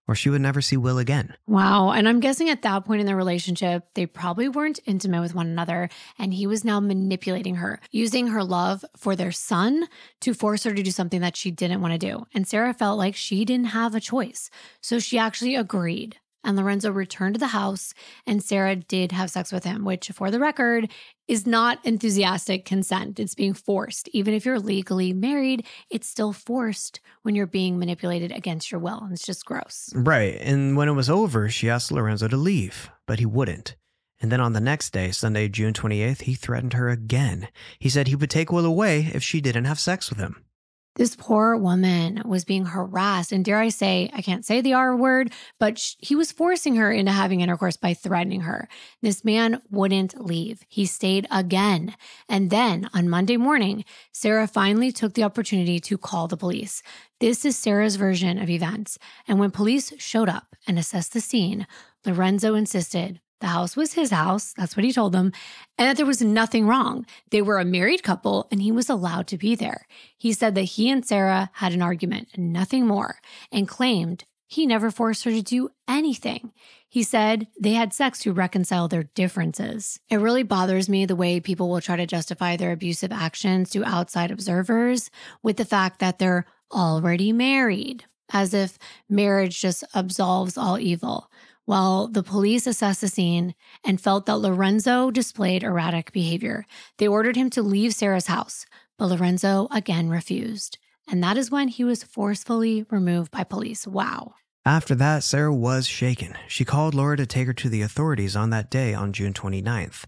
or she would never see Will again. Wow. And I'm guessing at that point in their relationship, they probably weren't intimate with one another. And he was now manipulating her, using her love for their son to force her to do something that she didn't want to do. And Sara felt like she didn't have a choice. So she actually agreed. And Lorenzo returned to the house, and Sara did have sex with him, which, for the record, is not enthusiastic consent. It's being forced. Even if you're legally married, it's still forced when you're being manipulated against your will. It's just gross. Right. And when it was over, she asked Lorenzo to leave, but he wouldn't. And then on the next day, Sunday, June 28th, he threatened her again. He said he would take Will away if she didn't have sex with him. This poor woman was being harassed. And dare I say, I can't say the R word, but he was forcing her into having intercourse by threatening her. This man wouldn't leave. He stayed again. And then on Monday morning, Sara finally took the opportunity to call the police. This is Sara's version of events. And when police showed up and assessed the scene, Lorenzo insisted the house was his house, that's what he told them, and that there was nothing wrong. They were a married couple and he was allowed to be there. He said that he and Sara had an argument and nothing more, and claimed he never forced her to do anything. He said they had sex to reconcile their differences. It really bothers me the way people will try to justify their abusive actions to outside observers with the fact that they're already married, as if marriage just absolves all evil. Well, the police assessed the scene and felt that Lorenzo displayed erratic behavior. They ordered him to leave Sara's house, but Lorenzo again refused. And that is when he was forcefully removed by police. Wow. After that, Sara was shaken. She called Laura to take her to the authorities on that day on June 29th.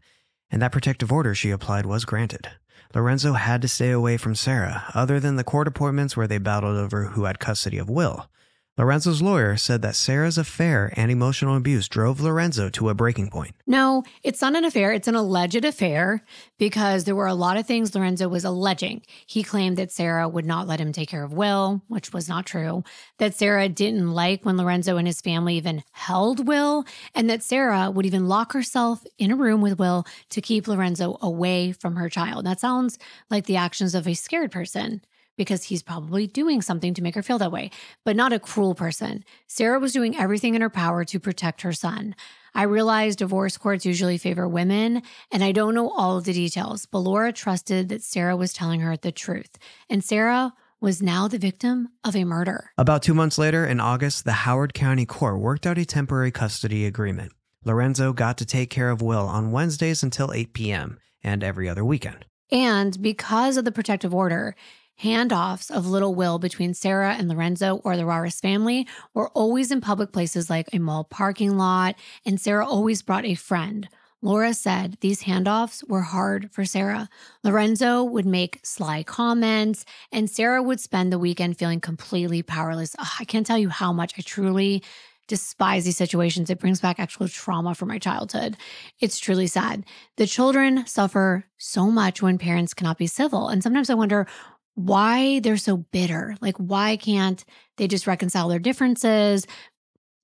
And that protective order she applied was granted. Lorenzo had to stay away from Sara, other than the court appointments where they battled over who had custody of Will. Lorenzo's lawyer said that Sara's affair and emotional abuse drove Lorenzo to a breaking point. No, it's not an affair. It's an alleged affair because there were a lot of things Lorenzo was alleging. He claimed that Sara would not let him take care of Will, which was not true, that Sara didn't like when Lorenzo and his family even held Will, and that Sara would even lock herself in a room with Will to keep Lorenzo away from her child. That sounds like the actions of a scared person, because he's probably doing something to make her feel that way, but not a cruel person. Sara was doing everything in her power to protect her son. I realize divorce courts usually favor women, and I don't know all of the details, but Laura trusted that Sara was telling her the truth. And Sara was now the victim of a murder. About 2 months later, in August, the Howard County Court worked out a temporary custody agreement. Lorenzo got to take care of Will on Wednesdays until 8 p.m. and every other weekend. And because of the protective order, handoffs of little Will between Sara and Lorenzo or the Raras family were always in public places like a mall parking lot, and Sara always brought a friend. Laura said these handoffs were hard for Sara. Lorenzo would make sly comments, and Sara would spend the weekend feeling completely powerless. I can't tell you how much I truly despise these situations. It brings back actual trauma from my childhood. It's truly sad. The children suffer so much when parents cannot be civil, and sometimes I wonder why they're so bitter. Like, why can't they just reconcile their differences?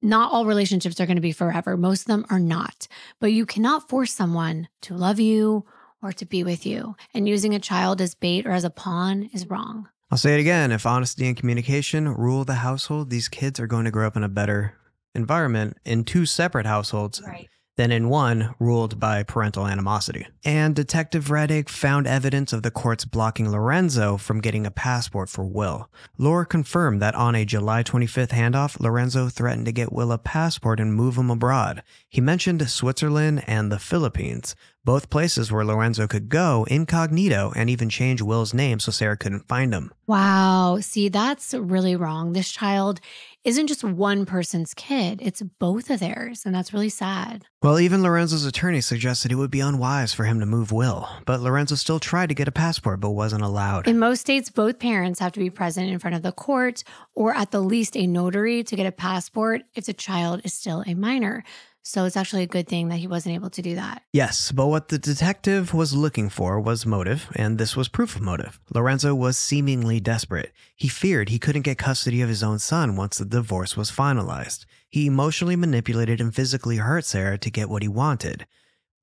Not all relationships are going to be forever. Most of them are not. But you cannot force someone to love you or to be with you. And using a child as bait or as a pawn is wrong. I'll say it again. If honesty and communication rule the household, these kids are going to grow up in a better environment in two separate households. Right. Than in one ruled by parental animosity. And Detective Reddick found evidence of the courts blocking Lorenzo from getting a passport for Will. Laura confirmed that on a July 25th handoff, Lorenzo threatened to get Will a passport and move him abroad. He mentioned Switzerland and the Philippines, both places where Lorenzo could go incognito and even change Will's name so Sara couldn't find him. Wow. See, that's really wrong. This child isn't just one person's kid, it's both of theirs, and that's really sad. Well, even Lorenzo's attorney suggested it would be unwise for him to move Will, but Lorenzo still tried to get a passport but wasn't allowed. In most states, both parents have to be present in front of the court or at the least a notary to get a passport if the child is still a minor. So it's actually a good thing that he wasn't able to do that. Yes, but what the detective was looking for was motive, and this was proof of motive. Lorenzo was seemingly desperate. He feared he couldn't get custody of his own son once the divorce was finalized. He emotionally manipulated and physically hurt Sara to get what he wanted.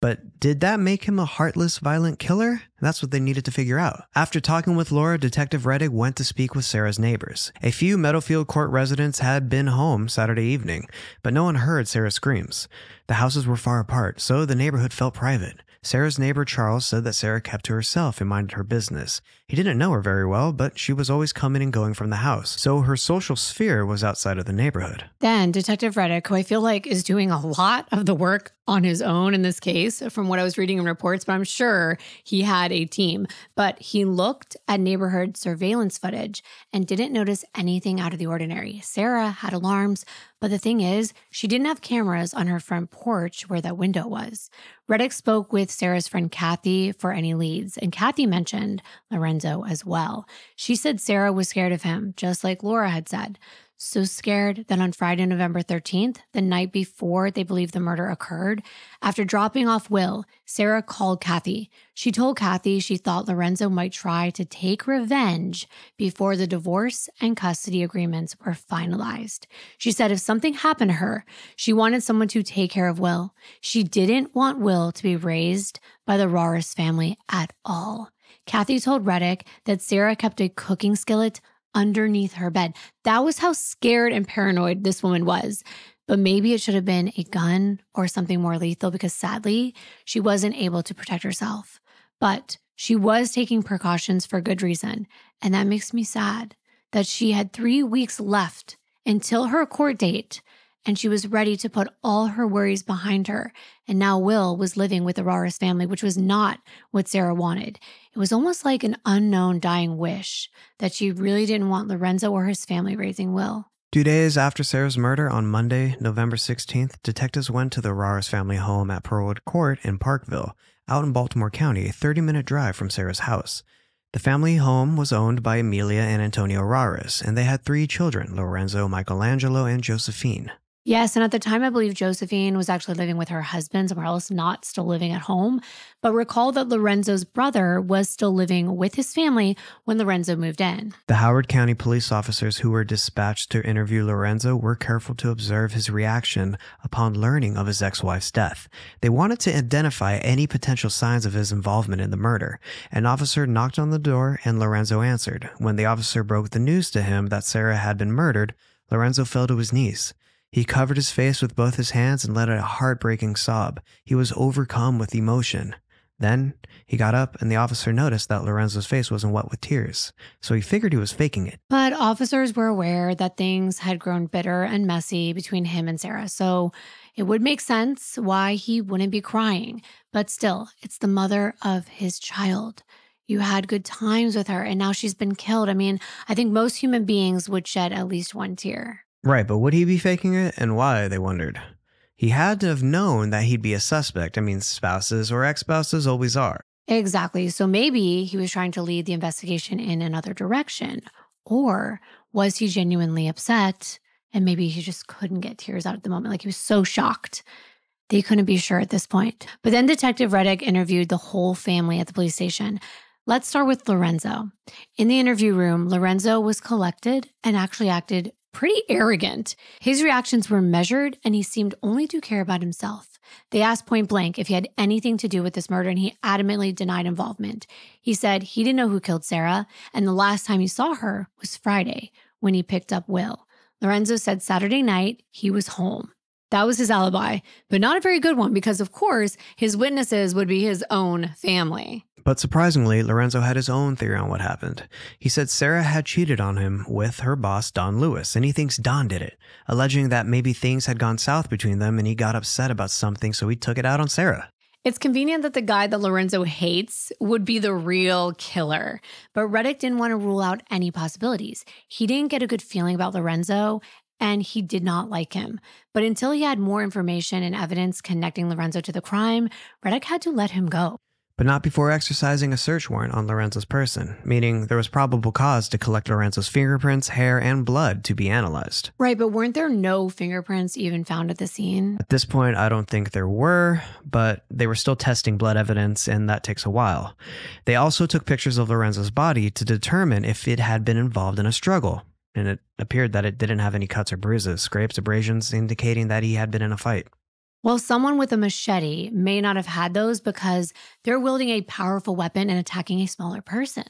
But did that make him a heartless, violent killer? That's what they needed to figure out. After talking with Laura, Detective Reddick went to speak with Sara's neighbors. A few Meadowfield Court residents had been home Saturday evening, but no one heard Sara's screams. The houses were far apart, so the neighborhood felt private. Sara's neighbor Charles said that Sara kept to herself and minded her business. He didn't know her very well, but she was always coming and going from the house, so her social sphere was outside of the neighborhood. Then Detective Reddick, who I feel like is doing a lot of the work on his own in this case, from what I was reading in reports, but I'm sure he had a team. But he looked at neighborhood surveillance footage and didn't notice anything out of the ordinary. Sara had alarms, but the thing is, she didn't have cameras on her front porch where that window was. Reddick spoke with Sara's friend Kathy for any leads, and Kathy mentioned Lorenzo as well. She said Sara was scared of him, just like Laura had said. So scared that on Friday, November 13th, the night before they believe the murder occurred, after dropping off Will, Sara called Kathy. She told Kathy she thought Lorenzo might try to take revenge before the divorce and custody agreements were finalized. She said if something happened to her, she wanted someone to take care of Will. She didn't want Will to be raised by the Raras family at all. Kathy told Reddick that Sara kept a cooking skillet underneath her bed. That was how scared and paranoid this woman was. But maybe it should have been a gun or something more lethal because sadly, she wasn't able to protect herself. But she was taking precautions for good reason. And that makes me sad that she had 3 weeks left until her court date and she was ready to put all her worries behind her. And now Will was living with the Raras family, which was not what Sara wanted. It was almost like an unknown dying wish that she really didn't want Lorenzo or his family raising Will. 2 days after Sara's murder on Monday, November 16th, detectives went to the Raras family home at Pearlwood Court in Parkville, out in Baltimore County, a 30-minute drive from Sara's house. The family home was owned by Amelia and Antonio Raras, and they had 3 children, Lorenzo, Michelangelo, and Josephine. Yes, and at the time, I believe Josephine was actually living with her husband somewhere else, not still living at home. But recall that Lorenzo's brother was still living with his family when Lorenzo moved in. The Howard County police officers who were dispatched to interview Lorenzo were careful to observe his reaction upon learning of his ex-wife's death. They wanted to identify any potential signs of his involvement in the murder. An officer knocked on the door and Lorenzo answered. When the officer broke the news to him that Sara had been murdered, Lorenzo fell to his knees. He covered his face with both his hands and let out a heartbreaking sob. He was overcome with emotion. Then, he got up and the officer noticed that Lorenzo's face wasn't wet with tears, so he figured he was faking it. But officers were aware that things had grown bitter and messy between him and Sara, so it would make sense why he wouldn't be crying. But still, it's the mother of his child. You had good times with her, and now she's been killed. I mean, I think most human beings would shed at least one tear. Right, but would he be faking it, and why, they wondered. He had to have known that he'd be a suspect. I mean, spouses or ex-spouses always are. Exactly. So maybe he was trying to lead the investigation in another direction. Or was he genuinely upset and maybe he just couldn't get tears out at the moment? Like he was so shocked. They couldn't be sure at this point. But then Detective Reddick interviewed the whole family at the police station. Let's start with Lorenzo. In the interview room, Lorenzo was collected and actually acted pretty arrogant. His reactions were measured and he seemed only to care about himself. They asked point blank if he had anything to do with this murder and he adamantly denied involvement. He said he didn't know who killed Sara and the last time he saw her was Friday when he picked up Will. Lorenzo said Saturday night he was home. That was his alibi, but not a very good one because, of course, his witnesses would be his own family. But surprisingly, Lorenzo had his own theory on what happened. He said Sara had cheated on him with her boss, Don Lewis, and he thinks Don did it, alleging that maybe things had gone south between them and he got upset about something, so he took it out on Sara. It's convenient that the guy that Lorenzo hates would be the real killer. But Reddick didn't want to rule out any possibilities. He didn't get a good feeling about Lorenzo, and he did not like him. But until he had more information and evidence connecting Lorenzo to the crime, Reddick had to let him go. but not before exercising a search warrant on Lorenzo's person, meaning there was probable cause to collect Lorenzo's fingerprints, hair, and blood to be analyzed. Right, but weren't there no fingerprints even found at the scene? At this point, I don't think there were, but they were still testing blood evidence, and that takes a while. They also took pictures of Lorenzo's body to determine if it had been involved in a struggle, and it appeared that it didn't have any cuts or bruises, scrapes, abrasions, indicating that he had been in a fight. Well, someone with a machete may not have had those because they're wielding a powerful weapon and attacking a smaller person.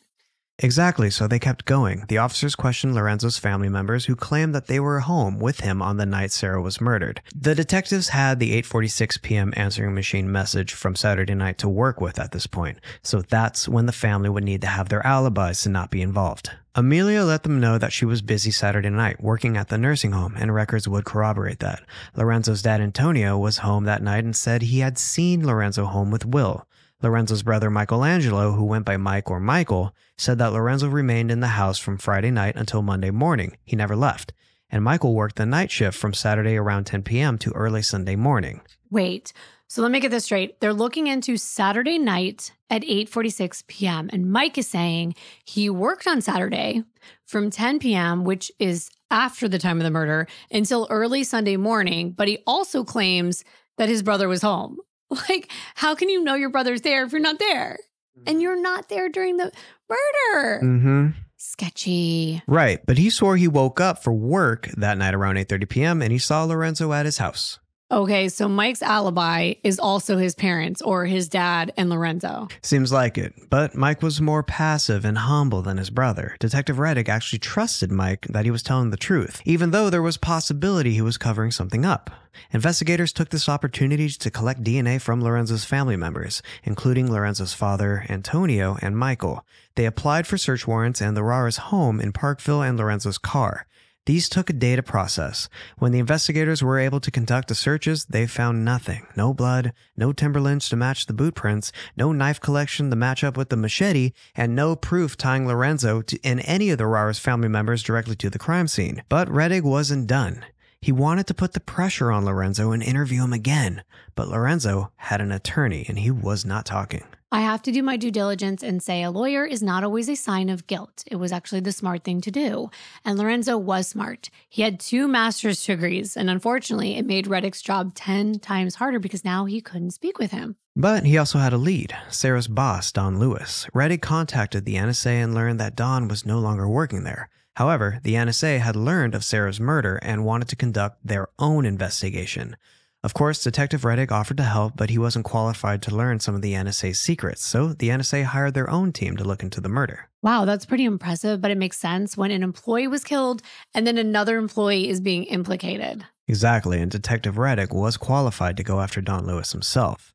Exactly, so they kept going. The officers questioned Lorenzo's family members who claimed that they were home with him on the night Sara was murdered. The detectives had the 8:46 p.m. answering machine message from Saturday night to work with at this point, so that's when the family would need to have their alibis to not be involved. Amelia let them know that she was busy Saturday night working at the nursing home, and records would corroborate that. Lorenzo's dad, Antonio, was home that night and said he had seen Lorenzo home with Will. Lorenzo's brother, Michelangelo, who went by Mike or Michael, said that Lorenzo remained in the house from Friday night until Monday morning. He never left. And Michael worked the night shift from Saturday around 10 p.m. to early Sunday morning. Wait, so let me get this straight. They're looking into Saturday night at 8:46 p.m. And Mike is saying he worked on Saturday from 10 p.m., which is after the time of the murder, until early Sunday morning. But he also claims that his brother was home. Like, how can you know your brother's there if you're not there? And you're not there during the murder. Mm-hmm. Sketchy. Right, but he swore he woke up for work that night around 8:30 p.m. and he saw Lorenzo at his house. Okay, so Mike's alibi is also his parents or his dad and Lorenzo. Seems like it, but Mike was more passive and humble than his brother. Detective Reddick actually trusted Mike that he was telling the truth, even though there was possibility he was covering something up. Investigators took this opportunity to collect DNA from Lorenzo's family members, including Lorenzo's father, Antonio, and Michael. They applied for search warrants in the Raras' home in Parkville and Lorenzo's car. These took a day to process. When the investigators were able to conduct the searches, they found nothing. No blood, no timberlands to match the boot prints, no knife collection to match up with the machete, and no proof tying Lorenzo and any of the Raras family members directly to the crime scene. But Reddick wasn't done. He wanted to put the pressure on Lorenzo and interview him again, but Lorenzo had an attorney and he was not talking. I have to do my due diligence and say a lawyer is not always a sign of guilt. It was actually the smart thing to do. And Lorenzo was smart. He had 2 master's degrees, and unfortunately, it made Reddick's job 10 times harder because now he couldn't speak with him. But he also had a lead, Sara's boss, Don Lewis. Reddick contacted the NSA and learned that Don was no longer working there. However, the NSA had learned of Sara's murder and wanted to conduct their own investigation. Of course, Detective Reddick offered to help, but he wasn't qualified to learn some of the NSA's secrets, so the NSA hired their own team to look into the murder. Wow, that's pretty impressive, but it makes sense when an employee was killed and then another employee is being implicated. Exactly, and Detective Reddick was qualified to go after Don Lewis himself.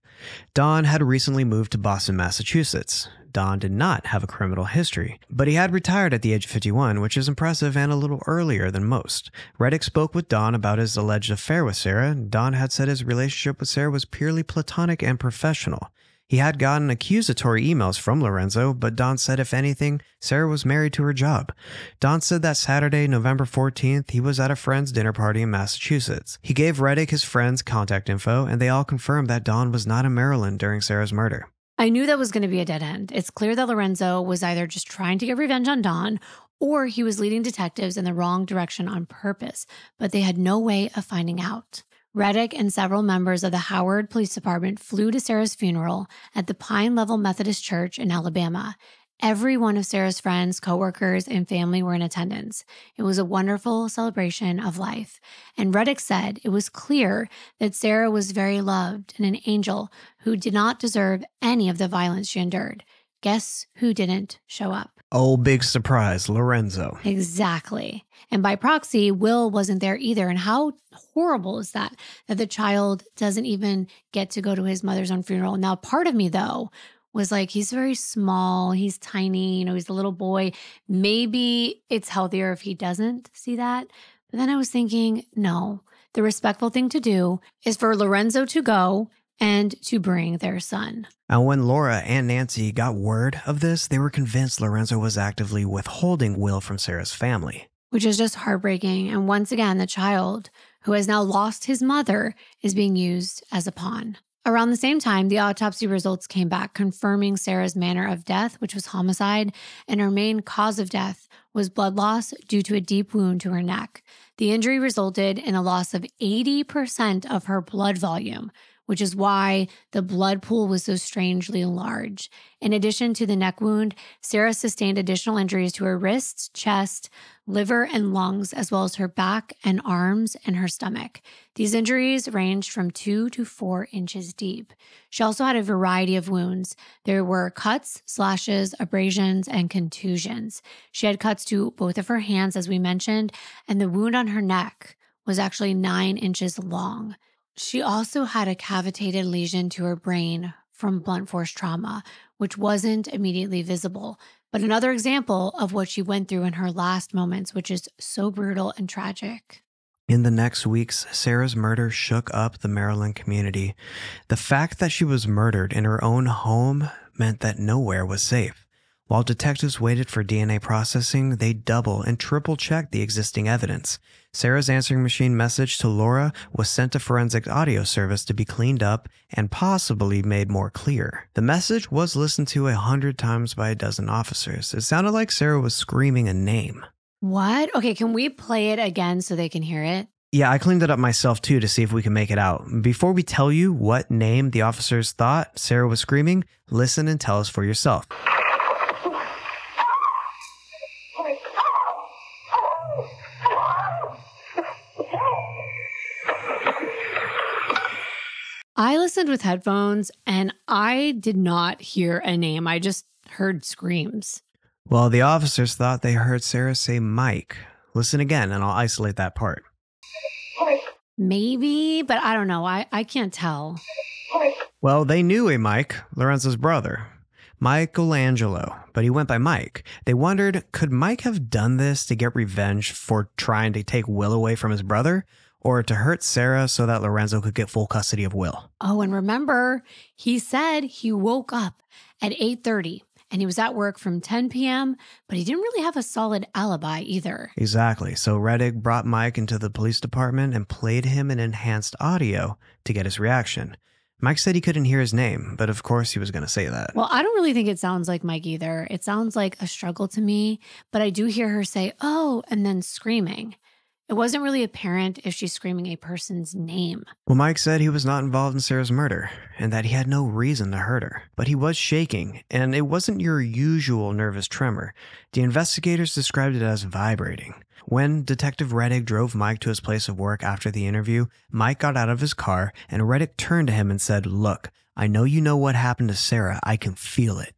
Don had recently moved to Boston, Massachusetts. Don did not have a criminal history, but he had retired at the age of 51, which is impressive and a little earlier than most. Reddick spoke with Don about his alleged affair with Sara. Don had said his relationship with Sara was purely platonic and professional. He had gotten accusatory emails from Lorenzo, but Don said if anything, Sara was married to her job. Don said that Saturday, November 14th, he was at a friend's dinner party in Massachusetts. He gave Reddick his friend's contact info, and they all confirmed that Don was not in Maryland during Sara's murder. I knew that was going to be a dead end. It's clear that Lorenzo was either just trying to get revenge on Don, or he was leading detectives in the wrong direction on purpose, but they had no way of finding out. Reddick and several members of the Howard Police Department flew to Sara's funeral at the Pine Level Methodist Church in Alabama. Every one of Sara's friends, coworkers, and family were in attendance. It was a wonderful celebration of life. And Reddick said it was clear that Sara was very loved and an angel who did not deserve any of the violence she endured. Guess who didn't show up? Oh, big surprise, Lorenzo. Exactly. And by proxy, Will wasn't there either. And how horrible is that the child doesn't even get to go to his mother's own funeral? Now, part of me, though, was like, he's very small, he's tiny, he's a little boy. Maybe it's healthier if he doesn't see that. But then I was thinking, no, the respectful thing to do is for Lorenzo to go and to bring their son. And when Laura and Nancy got word of this, they were convinced Lorenzo was actively withholding Will from Sara's family. Which is just heartbreaking. And once again, the child who has now lost his mother is being used as a pawn. Around the same time, the autopsy results came back confirming Sarah's manner of death, which was homicide, and her main cause of death was blood loss due to a deep wound to her neck. The injury resulted in a loss of 80% of her blood volume, which is why the blood pool was so strangely large. In addition to the neck wound, Sarah sustained additional injuries to her wrists, chest, liver, and lungs, as well as her back and arms and her stomach. These injuries ranged from 2 to 4 inches deep. She also had a variety of wounds. There were cuts, slashes, abrasions, and contusions. She had cuts to both of her hands, as we mentioned, and the wound on her neck was actually 9 inches long. She also had a cavitated lesion to her brain from blunt force trauma, which wasn't immediately visible. But another example of what she went through in her last moments, which is so brutal and tragic. In the next weeks, Sarah's murder shook up the Maryland community. The fact that she was murdered in her own home meant that nowhere was safe. While detectives waited for DNA processing, they double and triple checked the existing evidence. Sarah's answering machine message to Laura was sent to forensic audio service to be cleaned up and possibly made more clear. The message was listened to 100 times by a dozen officers. It sounded like Sarah was screaming a name. What? Okay, can we play it again so they can hear it? Yeah, I cleaned it up myself too to see if we can make it out. Before we tell you what name the officers thought Sarah was screaming, listen and tell us for yourself. I listened with headphones and I did not hear a name. I just heard screams. Well, the officers thought they heard Sarah say Mike. Listen again and I'll isolate that part. Maybe, but I don't know. I can't tell. Well, they knew a Mike, Lorenzo's brother, Michelangelo, but he went by Mike. They wondered, could Mike have done this to get revenge for trying to take Will away from his brother? Or to hurt Sarah so that Lorenzo could get full custody of Will? Oh, and remember, he said he woke up at 8:30 and he was at work from 10 p.m., but he didn't really have a solid alibi either. Exactly. So Reddick brought Mike into the police department and played him an enhanced audio to get his reaction. Mike said he couldn't hear his name, but of course he was going to say that. Well, I don't really think it sounds like Mike either. It sounds like a struggle to me, but I do hear her say, oh, and then screaming. It wasn't really apparent if she's screaming a person's name. Well, Mike said he was not involved in Sarah's murder and that he had no reason to hurt her. But he was shaking, and it wasn't your usual nervous tremor. The investigators described it as vibrating. When Detective Reddick drove Mike to his place of work after the interview, Mike got out of his car and Reddick turned to him and said, "Look, I know you know what happened to Sarah. I can feel it."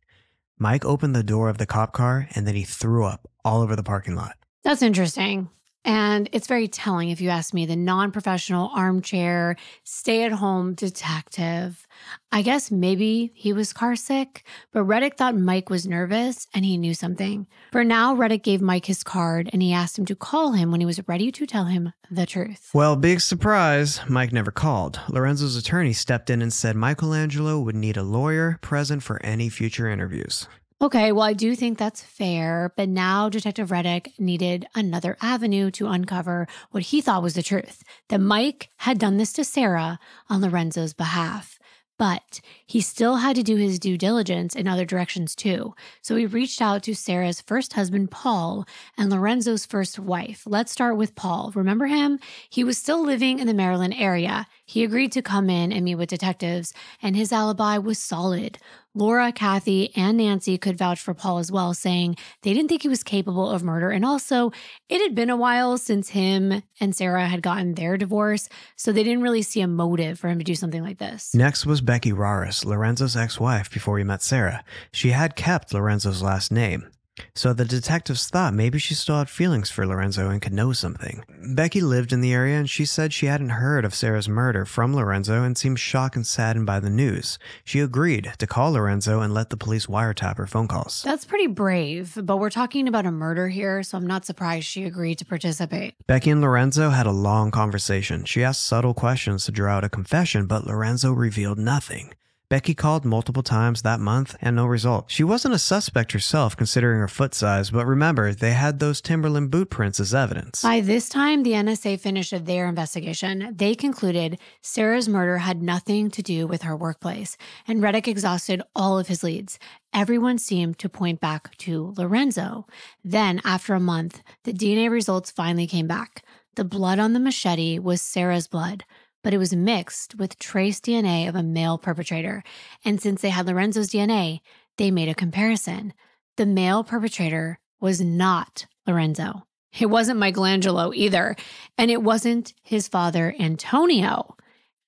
Mike opened the door of the cop car and then he threw up all over the parking lot. That's interesting. And it's very telling, if you ask me, the non-professional armchair, stay-at-home detective. I guess maybe he was car sick, but Reddick thought Mike was nervous and he knew something. For now, Reddick gave Mike his card and he asked him to call him when he was ready to tell him the truth. Well, big surprise, Mike never called. Lorenzo's attorney stepped in and said Michelangelo would need a lawyer present for any future interviews. Okay, well, I do think that's fair, but now Detective Reddick needed another avenue to uncover what he thought was the truth, that Mike had done this to Sarah on Lorenzo's behalf. But he still had to do his due diligence in other directions too. So he reached out to Sarah's first husband, Paul, and Lorenzo's first wife. Let's start with Paul. Remember him? He was still living in the Maryland area. He agreed to come in and meet with detectives, and his alibi was solid. Laura, Kathy, and Nancy could vouch for Paul as well, saying they didn't think he was capable of murder. And also, it had been a while since him and Sarah had gotten their divorce, so they didn't really see a motive for him to do something like this. Next was Becky Raras, Lorenzo's ex-wife before he met Sarah. She had kept Lorenzo's last name. So the detectives thought maybe she still had feelings for Lorenzo and could know something. Becky lived in the area and she said she hadn't heard of Sarah's murder from Lorenzo and seemed shocked and saddened by the news. She agreed to call Lorenzo and let the police wiretap her phone calls. That's pretty brave, but we're talking about a murder here, so I'm not surprised she agreed to participate. Becky and Lorenzo had a long conversation. She asked subtle questions to draw out a confession, but Lorenzo revealed nothing. Becky called multiple times that month and no result. She wasn't a suspect herself considering her foot size, but remember, they had those Timberland boot prints as evidence. By this time, the NSA finished their investigation. They concluded Sara's murder had nothing to do with her workplace, and Reddick exhausted all of his leads. Everyone seemed to point back to Lorenzo. Then, after a month, the DNA results finally came back. The blood on the machete was Sara's blood, but it was mixed with trace DNA of a male perpetrator. And since they had Lorenzo's DNA, they made a comparison. The male perpetrator was not Lorenzo. It wasn't Michelangelo either. And it wasn't his father, Antonio.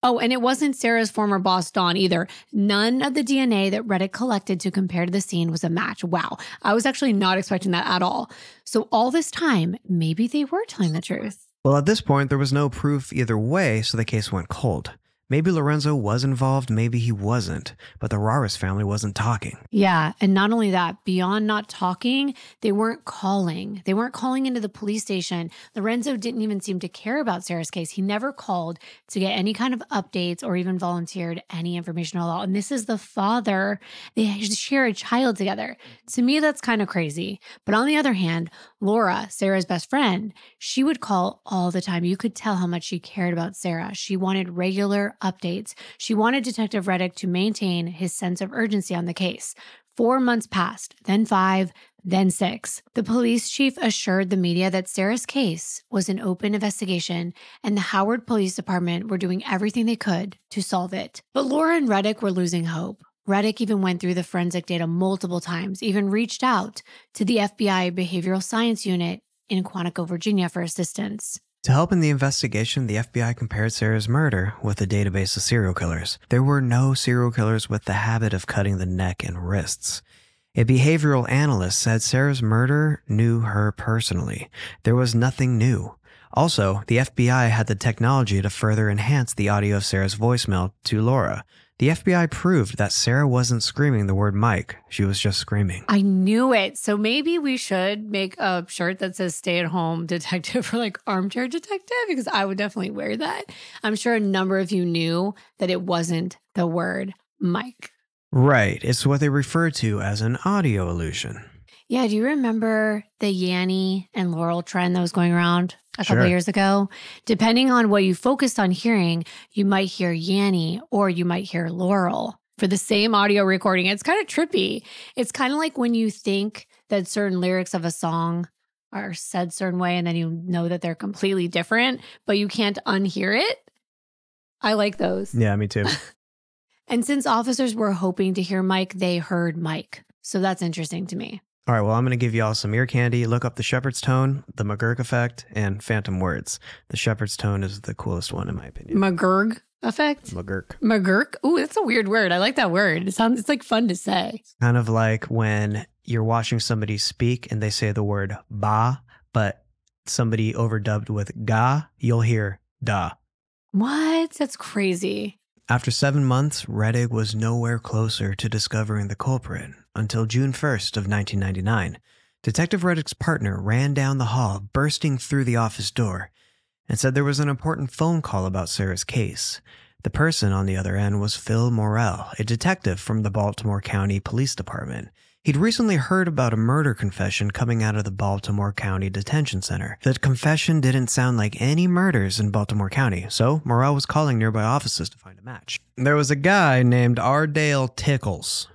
Oh, and it wasn't Sara's former boss, Dawn, either. None of the DNA that Reddick collected to compare to the scene was a match. Wow. I was actually not expecting that at all. So all this time, maybe they were telling the truth. Well, at this point, there was no proof either way, so the case went cold. Maybe Lorenzo was involved, maybe he wasn't, but the Raras family wasn't talking. Yeah, and not only that, beyond not talking, they weren't calling. They weren't calling into the police station. Lorenzo didn't even seem to care about Sara's case. He never called to get any kind of updates or even volunteered any information at all. And this is the father. They share a child together. To me, that's kind of crazy. But on the other hand, Laura, Sara's best friend, she would call all the time. You could tell how much she cared about Sara. She wanted regular updates. She wanted Detective Reddick to maintain his sense of urgency on the case. 4 months passed, then 5, then 6. The police chief assured the media that Sara's case was an open investigation and the Howard Police Department were doing everything they could to solve it. But Laura and Reddick were losing hope. Reddick even went through the forensic data multiple times, even reached out to the FBI Behavioral Science Unit in Quantico, Virginia for assistance. To help in the investigation, the FBI compared Sara's murder with a database of serial killers. There were no serial killers with the habit of cutting the neck and wrists. A behavioral analyst said Sara's murderer knew her personally. There was nothing new. Also, the FBI had the technology to further enhance the audio of Sara's voicemail to Laura. The FBI proved that Sara wasn't screaming the word Mike. She was just screaming. I knew it. So maybe we should make a shirt that says stay-at-home detective or like armchair detective, because I would definitely wear that. I'm sure a number of you knew that it wasn't the word Mike. Right. It's what they refer to as an audio illusion. Yeah, do you remember the Yanny and Laurel trend that was going around a couple of years ago? Depending on what you focused on hearing, you might hear Yanny or you might hear Laurel for the same audio recording. It's kind of trippy. It's kind of like when you think that certain lyrics of a song are said a certain way and then you know that they're completely different, but you can't unhear it. I like those. Yeah, me too. And since officers were hoping to hear Mike, they heard Mike. So that's interesting to me. All right, well, I'm going to give you all some ear candy. Look up the Shepherd's Tone, the McGurk effect, and phantom words. The Shepherd's Tone is the coolest one, in my opinion. McGurk effect? McGurk. McGurk? Ooh, that's a weird word. I like that word. It's like fun to say. Kind of like when you're watching somebody speak and they say the word ba, but somebody overdubbed with ga, you'll hear da. What? That's crazy. After 7 months, Reddick was nowhere closer to discovering the culprit until June 1st of 1999. Detective Reddick's partner ran down the hall, bursting through the office door, and said there was an important phone call about Sara's case. The person on the other end was Phil Morrell, a detective from the Baltimore County Police Department. He'd recently heard about a murder confession coming out of the Baltimore County Detention Center. The confession didn't sound like any murders in Baltimore County, so Morrell was calling nearby offices to find a match. There was a guy named Ardale Tickles.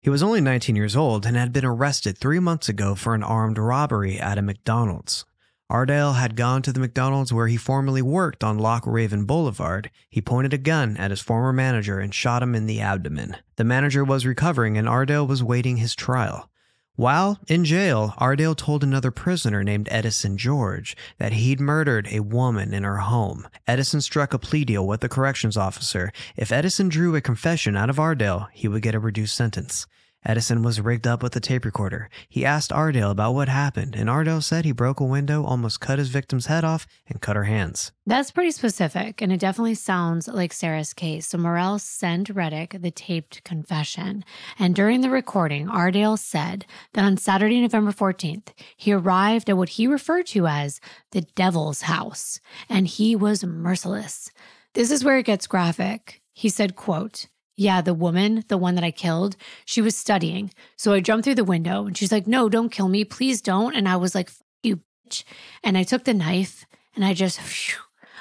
He was only 19 years old and had been arrested 3 months ago for an armed robbery at a McDonald's. Ardale had gone to the McDonald's where he formerly worked on Loch Raven Boulevard. He pointed a gun at his former manager and shot him in the abdomen. The manager was recovering and Ardale was waiting his trial. While in jail, Ardale told another prisoner named Edison George that he'd murdered a woman in her home. Edison struck a plea deal with the corrections officer. If Edison drew a confession out of Ardale, he would get a reduced sentence. Edison was rigged up with a tape recorder. He asked Ardale about what happened, and Ardale said he broke a window, almost cut his victim's head off, and cut her hands. That's pretty specific, and it definitely sounds like Sara's case. So Morrell sent Reddick the taped confession. And during the recording, Ardale said that on Saturday, November 14th, he arrived at what he referred to as the devil's house, and he was merciless. This is where it gets graphic. He said, quote, Yeah, the woman, the one that I killed, she was studying. So I jumped through the window and she's like, no, don't kill me. Please don't. And I was like, F you, bitch. And I took the knife and I just, phew,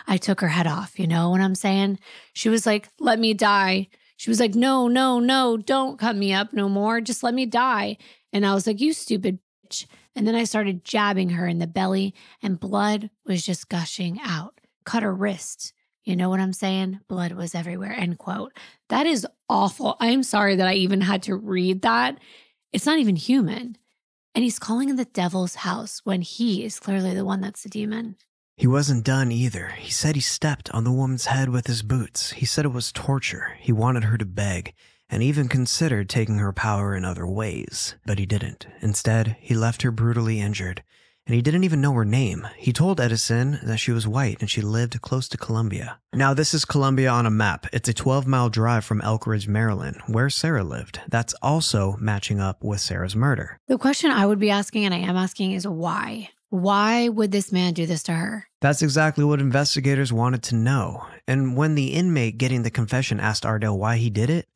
I took her head off. You know what I'm saying? She was like, let me die. She was like, no, no, no, don't cut me up no more. Just let me die. And I was like, you stupid bitch. And then I started jabbing her in the belly and blood was just gushing out. Cut her wrist. You know what I'm saying? Blood was everywhere, end quote. That is awful. I'm sorry that I even had to read that. It's not even human. And he's calling it the devil's house when he is clearly the one that's the demon. He wasn't done either. He said he stepped on the woman's head with his boots. He said it was torture. He wanted her to beg, and even considered taking her power in other ways. But he didn't. Instead, he left her brutally injured. And he didn't even know her name. He told Edison that she was white and she lived close to Columbia. Now, this is Columbia on a map. It's a 12-mile drive from Elk Ridge, Maryland, where Sara lived. That's also matching up with Sara's murder. The question I would be asking, and I am asking, is why? Why would this man do this to her? That's exactly what investigators wanted to know. And when the inmate getting the confession asked Ardell why he did it,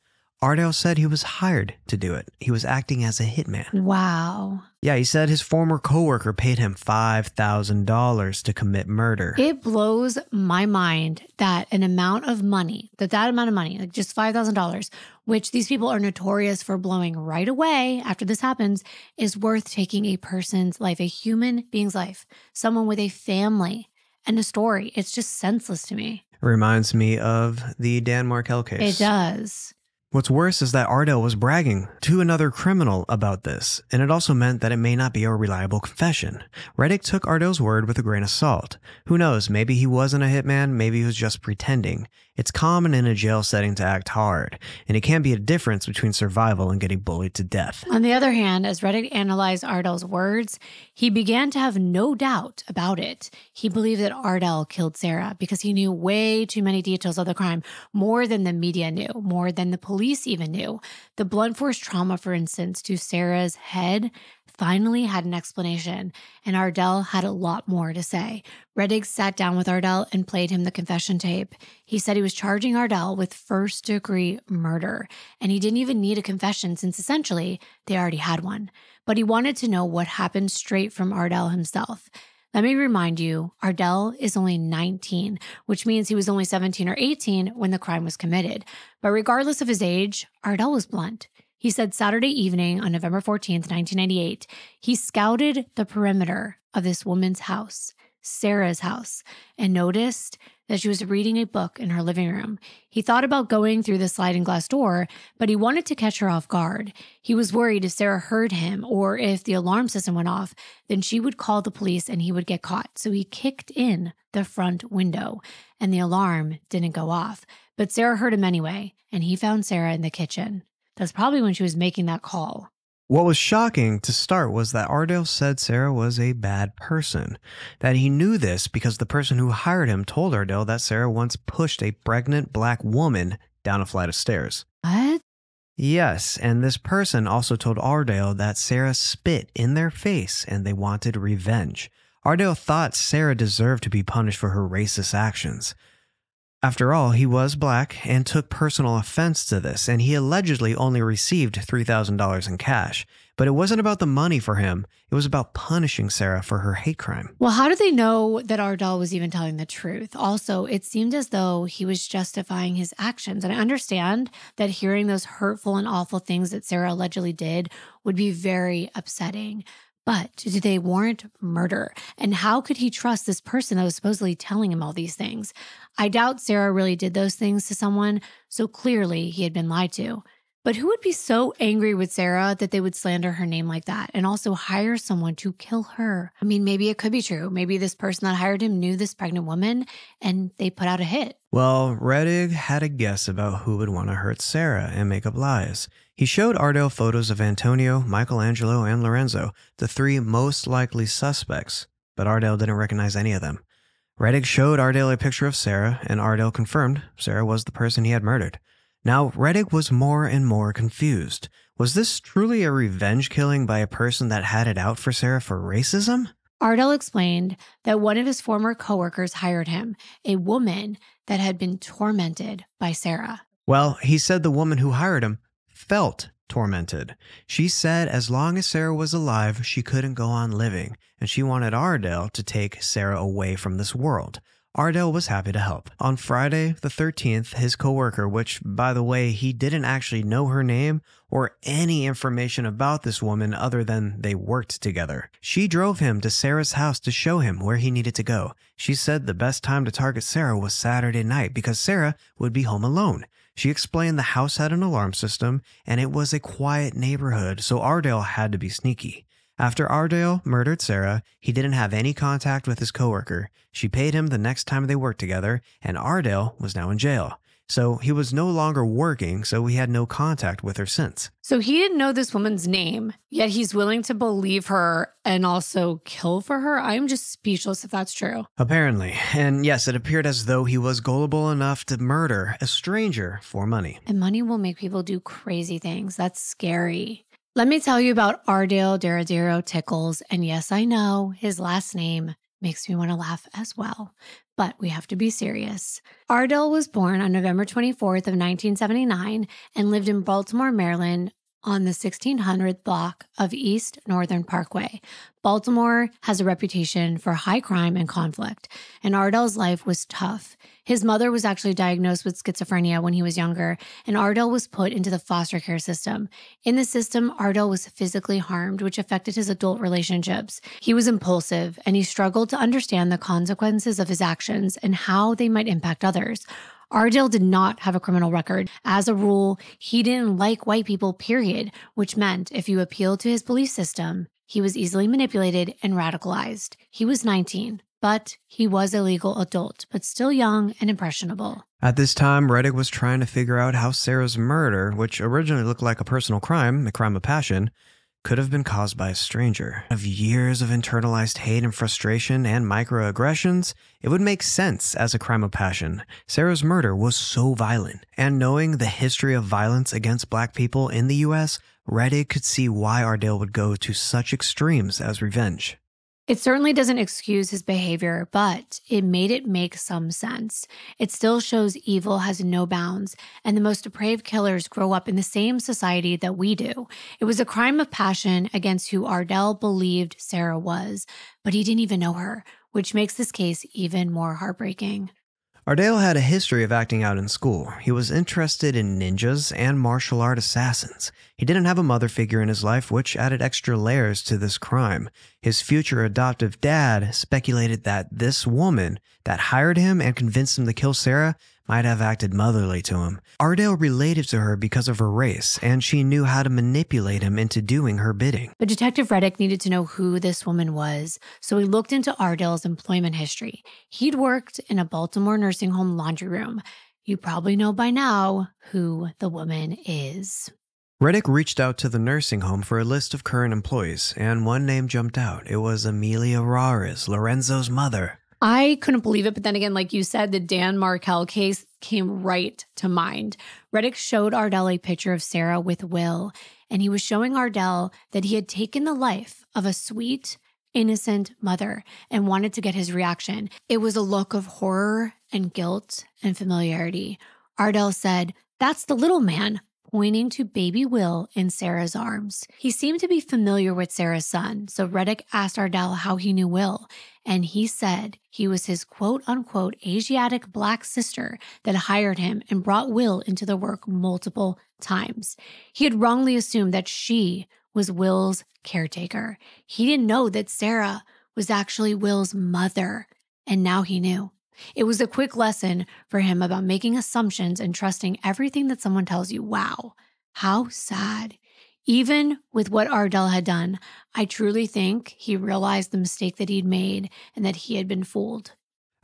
Ardell said he was hired to do it. He was acting as a hitman. Wow. Yeah, he said his former coworker paid him $5,000 to commit murder. It blows my mind that that amount of money, like just $5,000, which these people are notorious for blowing right away after this happens, is worth taking a person's life, a human being's life, someone with a family and a story. It's just senseless to me. Reminds me of the Dan Markel case. It does. What's worse is that Ardell was bragging to another criminal about this, and it also meant that it may not be a reliable confession. Reddick took Ardell's word with a grain of salt. Who knows, maybe he wasn't a hitman, maybe he was just pretending. It's common in a jail setting to act hard, and it can be a difference between survival and getting bullied to death. On the other hand, as Reddick analyzed Ardell's words, he began to have no doubt about it. He believed that Ardell killed Sara because he knew way too many details of the crime, more than the media knew, more than the police even knew. The blunt force trauma, for instance, to Sara's head finally had an explanation, and Ardell had a lot more to say. Reddick sat down with Ardell and played him the confession tape. He said he was charging Ardell with first-degree murder, and he didn't even need a confession since essentially they already had one. But he wanted to know what happened straight from Ardell himself. Let me remind you, Ardell is only 19, which means he was only 17 or 18 when the crime was committed. But regardless of his age, Ardell was blunt. He said Saturday evening on November 14th, 1998, he scouted the perimeter of this woman's house, Sara's house, and noticed that she was reading a book in her living room. He thought about going through the sliding glass door, but he wanted to catch her off guard. He was worried if Sara heard him or if the alarm system went off, then she would call the police and he would get caught. So he kicked in the front window and the alarm didn't go off. But Sara heard him anyway, and he found Sara in the kitchen. That's probably when she was making that call. What was shocking to start was that Ardell said Sara was a bad person. That he knew this because the person who hired him told Ardell that Sara once pushed a pregnant black woman down a flight of stairs. What? Yes, and this person also told Ardell that Sara spit in their face and they wanted revenge. Ardell thought Sara deserved to be punished for her racist actions. After all, he was black and took personal offense to this, and he allegedly only received $3,000 in cash. But it wasn't about the money for him. It was about punishing Sara for her hate crime. Well, how did they know that Ardell was even telling the truth? Also, it seemed as though he was justifying his actions. And I understand that hearing those hurtful and awful things that Sara allegedly did would be very upsetting. But do they warrant murder? And how could he trust this person that was supposedly telling him all these things? I doubt Sara really did those things to someone, so clearly he had been lied to. But who would be so angry with Sara that they would slander her name like that and also hire someone to kill her? I mean, maybe it could be true. Maybe this person that hired him knew this pregnant woman and they put out a hit. Well, Reddick had a guess about who would want to hurt Sara and make up lies. He showed Ardell photos of Antonio, Michelangelo, and Lorenzo, the three most likely suspects, but Ardell didn't recognize any of them. Reddick showed Ardell a picture of Sara, and Ardell confirmed Sara was the person he had murdered. Now, Reddick was more and more confused. Was this truly a revenge killing by a person that had it out for Sara for racism? Ardell explained that one of his former coworkers hired him, a woman that had been tormented by Sara. Well, he said the woman who hired him felt tormented. She said as long as Sara was alive, she couldn't go on living, and she wanted Ardell to take Sara away from this world. Ardell was happy to help. On Friday, the 13th, his coworker, which, by the way, he didn't actually know her name or any information about this woman other than they worked together. She drove him to Sara's house to show him where he needed to go. She said the best time to target Sara was Saturday night because Sara would be home alone. She explained the house had an alarm system and it was a quiet neighborhood, so Ardell had to be sneaky. After Ardell murdered Sara, he didn't have any contact with his coworker. She paid him the next time they worked together, and Ardell was now in jail. So he was no longer working, so he had no contact with her since. So he didn't know this woman's name, yet he's willing to believe her and also kill for her? I'm just speechless if that's true. Apparently. And yes, it appeared as though he was gullible enough to murder a stranger for money. And money will make people do crazy things. That's scary. Let me tell you about Ardell Deradero Tickles. And yes, I know his last name makes me want to laugh as well, but we have to be serious. Ardell was born on November 24th of 1979 and lived in Baltimore, Maryland on the 1600th block of East Northern Parkway. Baltimore has a reputation for high crime and conflict, and Ardell's life was tough. His mother was actually diagnosed with schizophrenia when he was younger, and Ardell was put into the foster care system. In the system, Ardell was physically harmed, which affected his adult relationships. He was impulsive, and he struggled to understand the consequences of his actions and how they might impact others. Ardell did not have a criminal record. As a rule, he didn't like white people, period, which meant if you appealed to his belief system, he was easily manipulated and radicalized. He was 19. But he was a legal adult, but still young and impressionable. At this time, Reddick was trying to figure out how Sara's murder, which originally looked like a personal crime, a crime of passion, could have been caused by a stranger. Of years of internalized hate and frustration and microaggressions, it would make sense as a crime of passion. Sara's murder was so violent, and knowing the history of violence against Black people in the U.S., Reddick could see why Ardell would go to such extremes as revenge. It certainly doesn't excuse his behavior, but it made it make some sense. It still shows evil has no bounds, and the most depraved killers grow up in the same society that we do. It was a crime of passion against who Ardell believed Sara was, but he didn't even know her, which makes this case even more heartbreaking. Ardell had a history of acting out in school. He was interested in ninjas and martial art assassins. He didn't have a mother figure in his life, which added extra layers to this crime. His future adoptive dad speculated that this woman that hired him and convinced him to kill Sara might have acted motherly to him. Ardell related to her because of her race, and she knew how to manipulate him into doing her bidding. But Detective Reddick needed to know who this woman was, so he looked into Ardell's employment history. He'd worked in a Baltimore nursing home laundry room. You probably know by now who the woman is. Reddick reached out to the nursing home for a list of current employees, and one name jumped out. It was Amelia Raras, Lorenzo's mother. I couldn't believe it, but then again, like you said, the Dan Markel case came right to mind. Reddick showed Ardell a picture of Sara with Will, and he was showing Ardell that he had taken the life of a sweet, innocent mother and wanted to get his reaction. It was a look of horror and guilt and familiarity. Ardell said, "That's the little man," pointing to baby Will in Sara's arms. He seemed to be familiar with Sara's son, so Reddick asked Ardell how he knew Will, and he said he was his quote-unquote Asiatic Black sister that hired him and brought Will into the work multiple times. He had wrongly assumed that she was Will's caretaker. He didn't know that Sara was actually Will's mother, and now he knew. It was a quick lesson for him about making assumptions and trusting everything that someone tells you. Wow, how sad. Even with what Ardell had done, I truly think he realized the mistake that he'd made and that he had been fooled.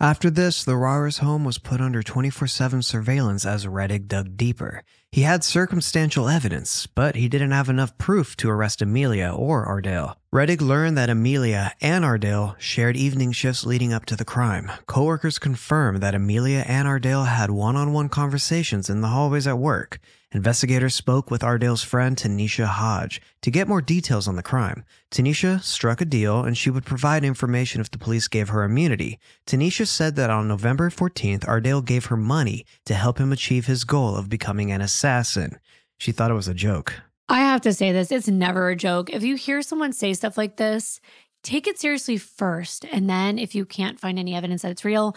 After this, the Raras home was put under 24/7 surveillance as Reddick dug deeper. He had circumstantial evidence, but he didn't have enough proof to arrest Amelia or Ardell. Reddick learned that Amelia and Ardell shared evening shifts leading up to the crime. Coworkers confirmed that Amelia and Ardell had one-on-one conversations in the hallways at work, Investigators spoke with Ardale's friend Tanisha Hodge to get more details on the crime. Tanisha struck a deal and she would provide information if the police gave her immunity. Tanisha said that on November 14th, Ardale gave her money to help him achieve his goal of becoming an assassin. She thought it was a joke. I have to say this, it's never a joke. If you hear someone say stuff like this, take it seriously first. And then if you can't find any evidence that it's real,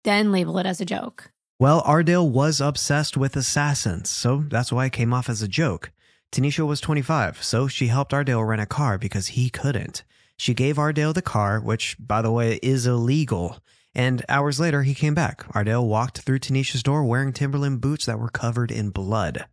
then label it as a joke. Well, Ardale was obsessed with assassins, so that's why it came off as a joke. Tanisha was 25, so she helped Ardale rent a car because he couldn't. She gave Ardale the car, which, by the way, is illegal. And hours later, he came back. Ardale walked through Tanisha's door wearing Timberland boots that were covered in blood.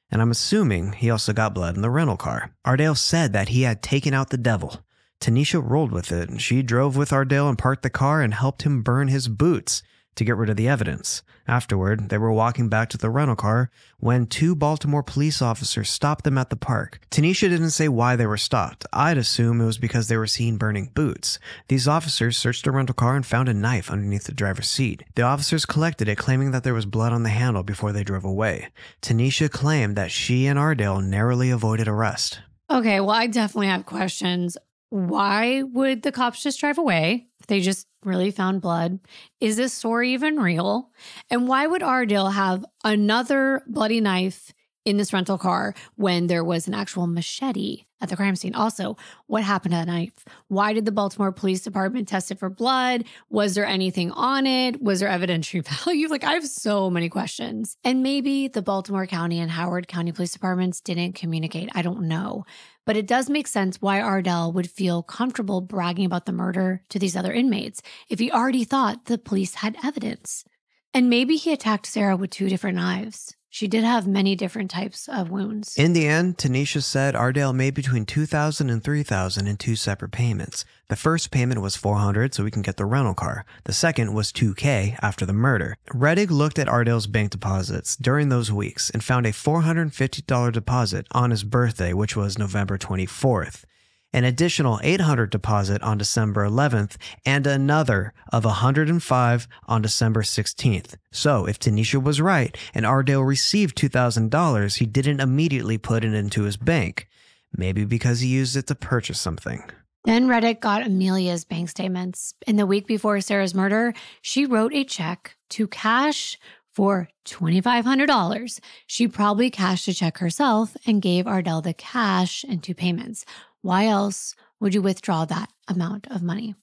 And I'm assuming he also got blood in the rental car. Ardale said that he had taken out the devil. Tanisha rolled with it, and she drove with Ardale and parked the car and helped him burn his boots to get rid of the evidence. Afterward, they were walking back to the rental car when 2 Baltimore police officers stopped them at the park. Tanisha didn't say why they were stopped. I'd assume it was because they were seen burning boots. These officers searched the rental car and found a knife underneath the driver's seat. The officers collected it, claiming that there was blood on the handle before they drove away. Tanisha claimed that she and Ardale narrowly avoided arrest. Okay, well, I definitely have questions. Why would the cops just drive away if they just really found blood? Is this story even real? And why would Ardale have another bloody knife in this rental car when there was an actual machete at the crime scene? Also, what happened to that knife? Why did the Baltimore Police Department test it for blood? Was there anything on it? Was there evidentiary value? I have so many questions. And maybe the Baltimore County and Howard County Police Departments didn't communicate. I don't know. But it does make sense why Ardale would feel comfortable bragging about the murder to these other inmates if he already thought the police had evidence. And maybe he attacked Sara with 2 different knives. She did have many different types of wounds. In the end, Tanisha said Ardale made between $2,000 and $3,000 in 2 separate payments. The first payment was $400 so we can get the rental car. The second was $2,000 after the murder. Reddick looked at Ardale's bank deposits during those weeks and found a $450 deposit on his birthday, which was November 24th. An additional $800 deposit on December 11th, and another of $105 on December 16th. So if Tanisha was right and Ardale received $2,000, he didn't immediately put it into his bank. Maybe because he used it to purchase something. Then Reddick got Amelia's bank statements. In the week before Sara's murder, she wrote a check to cash for $2,500. She probably cashed the check herself and gave Ardale the cash in 2 payments. Why else would you withdraw that amount of money?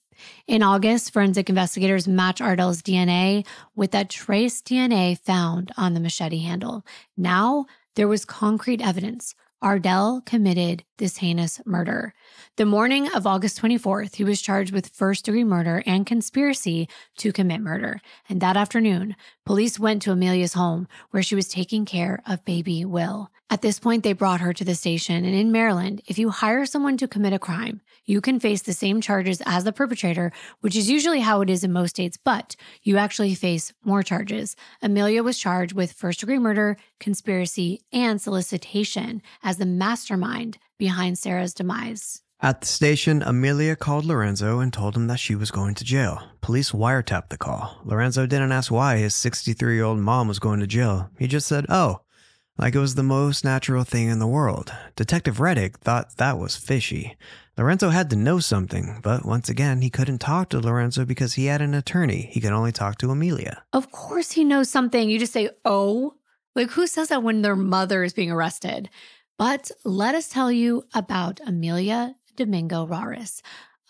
In August, forensic investigators match Ardale's DNA with that trace DNA found on the machete handle. Now, there was concrete evidence. Ardale committed this heinous murder. The morning of August 24th, he was charged with first-degree murder and conspiracy to commit murder. And that afternoon, police went to Amelia's home where she was taking care of baby Will. At this point, they brought her to the station. And in Maryland, if you hire someone to commit a crime, you can face the same charges as the perpetrator, which is usually how it is in most states, but you actually face more charges. Amelia was charged with first-degree murder, conspiracy, and solicitation as the mastermind behind Sara's demise. At the station, Amelia called Lorenzo and told him that she was going to jail. Police wiretapped the call. Lorenzo didn't ask why his 63-year-old mom was going to jail. He just said, oh, like it was the most natural thing in the world. Detective Reddick thought that was fishy. Lorenzo had to know something, but once again, he couldn't talk to Lorenzo because he had an attorney. He could only talk to Amelia. Of course he knows something. You just say, oh. Who says that when their mother is being arrested? But let us tell you about Amelia Domingo Raras.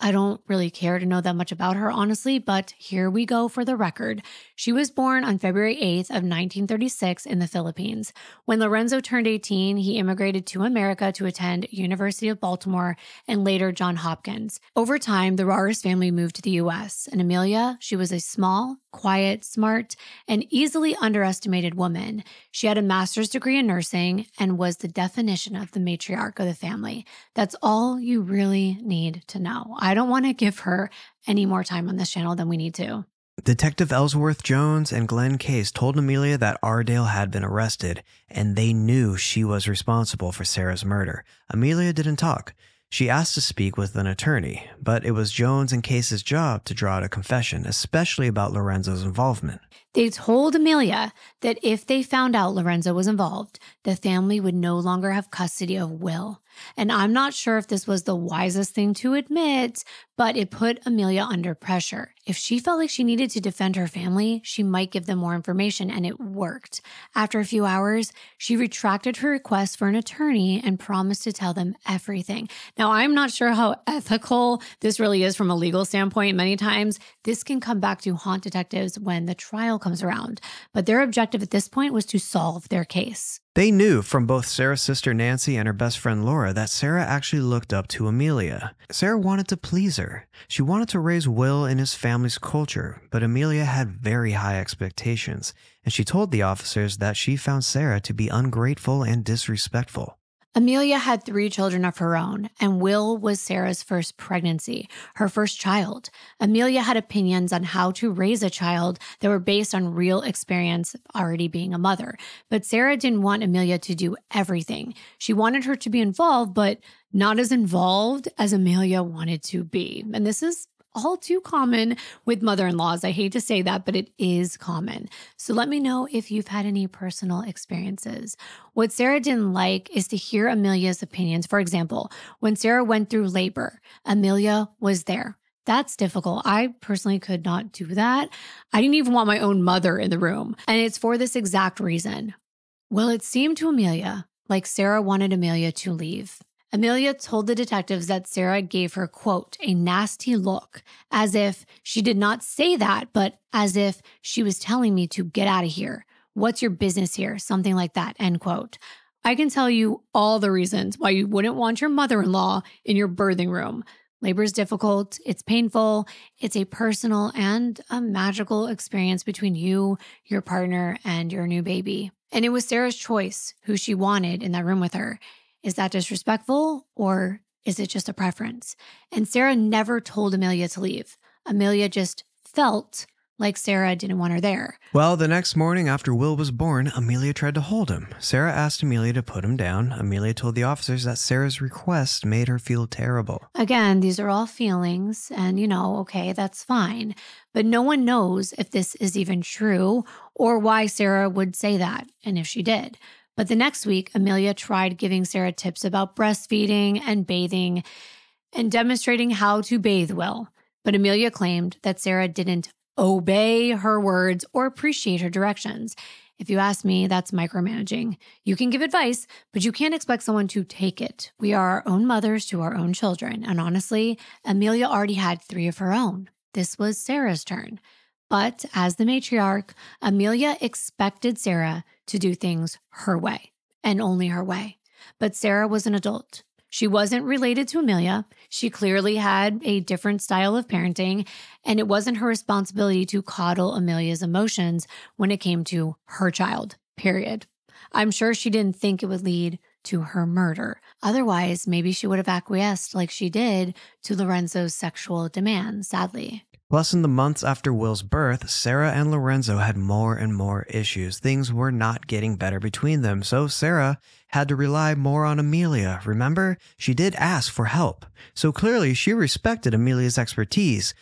I don't really care to know that much about her, honestly, but here we go for the record. She was born on February 8th of 1936 in the Philippines. When Lorenzo turned 18, he immigrated to America to attend University of Baltimore and later Johns Hopkins. Over time, the Raras family moved to the U.S., and Amelia, she was a small, quiet, smart, and easily underestimated woman. She had a master's degree in nursing and was the definition of the matriarch of the family. That's all you really need to know. I don't want to give her any more time on this channel than we need to. Detective Ellsworth Jones and Glenn Case told Amelia that Ardale had been arrested, and they knew she was responsible for Sara's murder. Amelia didn't talk. She asked to speak with an attorney, but it was Jones and Case's job to draw out a confession, especially about Lorenzo's involvement. They told Amelia that if they found out Lorenzo was involved, the family would no longer have custody of Will. And I'm not sure if this was the wisest thing to admit, but it put Amelia under pressure. If she felt like she needed to defend her family, she might give them more information, and it worked. After a few hours, she retracted her request for an attorney and promised to tell them everything. Now, I'm not sure how ethical this really is from a legal standpoint. Many times, this can come back to haunt detectives when the trial comes around, but their objective at this point was to solve their case. They knew from both Sarah's sister Nancy and her best friend Laura that Sara actually looked up to Amelia. Sara wanted to please her. She wanted to raise Will in his family's culture, but Amelia had very high expectations, and she told the officers that she found Sara to be ungrateful and disrespectful. Amelia had 3 children of her own, and Will was Sara's first pregnancy, her first child. Amelia had opinions on how to raise a child that were based on real experience already being a mother. But Sara didn't want Amelia to do everything. She wanted her to be involved, but not as involved as Amelia wanted to be. And this is all too common with mother-in-laws. I hate to say that, but it is common. So let me know if you've had any personal experiences. What Sara didn't like is to hear Amelia's opinions. For example, when Sara went through labor, Amelia was there. That's difficult. I personally could not do that. I didn't even want my own mother in the room. And it's for this exact reason. Well, it seemed to Amelia like Sara wanted Amelia to leave. Amelia told the detectives that Sara gave her, quote, a nasty look, as if she did not say that, but as if she was telling me to get out of here. What's your business here? Something like that, end quote. I can tell you all the reasons why you wouldn't want your mother-in-law in your birthing room. Labor is difficult, it's painful, it's a personal and a magical experience between you, your partner, and your new baby. And it was Sara's choice who she wanted in that room with her. Is that disrespectful, or is it just a preference? And Sara never told Amelia to leave. Amelia just felt like Sara didn't want her there. Well, the next morning after Will was born, Amelia tried to hold him. Sara asked Amelia to put him down. Amelia told the officers that Sara's request made her feel terrible. Again, these are all feelings, and okay, that's fine. But no one knows if this is even true or why Sara would say that, and if she did. But the next week, Amelia tried giving Sara tips about breastfeeding and bathing and demonstrating how to bathe Will. But Amelia claimed that Sara didn't obey her words or appreciate her directions. If you ask me, that's micromanaging. You can give advice, but you can't expect someone to take it. We are our own mothers to our own children. And honestly, Amelia already had 3 of her own. This was Sara's turn. But as the matriarch, Amelia expected Sara to do things her way and only her way. But Sara was an adult. She wasn't related to Amelia. She clearly had a different style of parenting, and it wasn't her responsibility to coddle Amelia's emotions when it came to her child, period. I'm sure she didn't think it would lead to her murder. Otherwise, maybe she would have acquiesced like she did to Lorenzo's sexual demands, sadly. Plus, in the months after Will's birth, Sara and Lorenzo had more and more issues. Things were not getting better between them, so Sara had to rely more on Amelia. Remember, she did ask for help, so clearly she respected Amelia's expertise.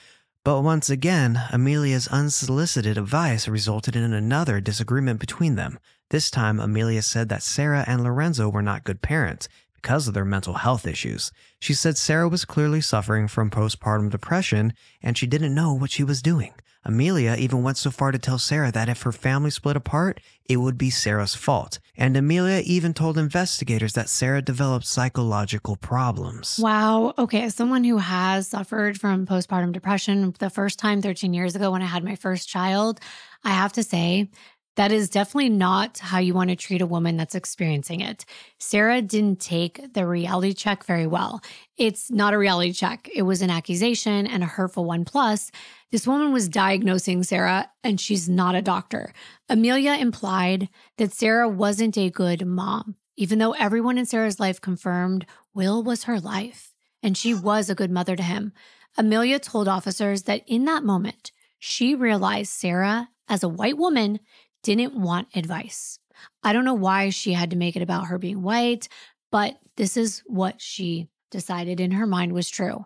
But once again, Amelia's unsolicited advice resulted in another disagreement between them. This time, Amelia said that Sara and Lorenzo were not good parents because of their mental health issues. She said Sara was clearly suffering from postpartum depression and she didn't know what she was doing. Amelia even went so far to tell Sara that if her family split apart, it would be Sara's fault. And Amelia even told investigators that Sara developed psychological problems. Wow. Okay. As someone who has suffered from postpartum depression the first time 13 years ago when I had my first child, I have to say, that is definitely not how you want to treat a woman that's experiencing it. Sara didn't take the reality check very well. It's not a reality check. It was an accusation and a hurtful one. Plus, this woman was diagnosing Sara, and she's not a doctor. Amelia implied that Sara wasn't a good mom, even though everyone in Sara's life confirmed Will was her life, and she was a good mother to him. Amelia told officers that in that moment, she realized Sara, as a white woman, didn't want advice. I don't know why she had to make it about her being white, but this is what she decided in her mind was true.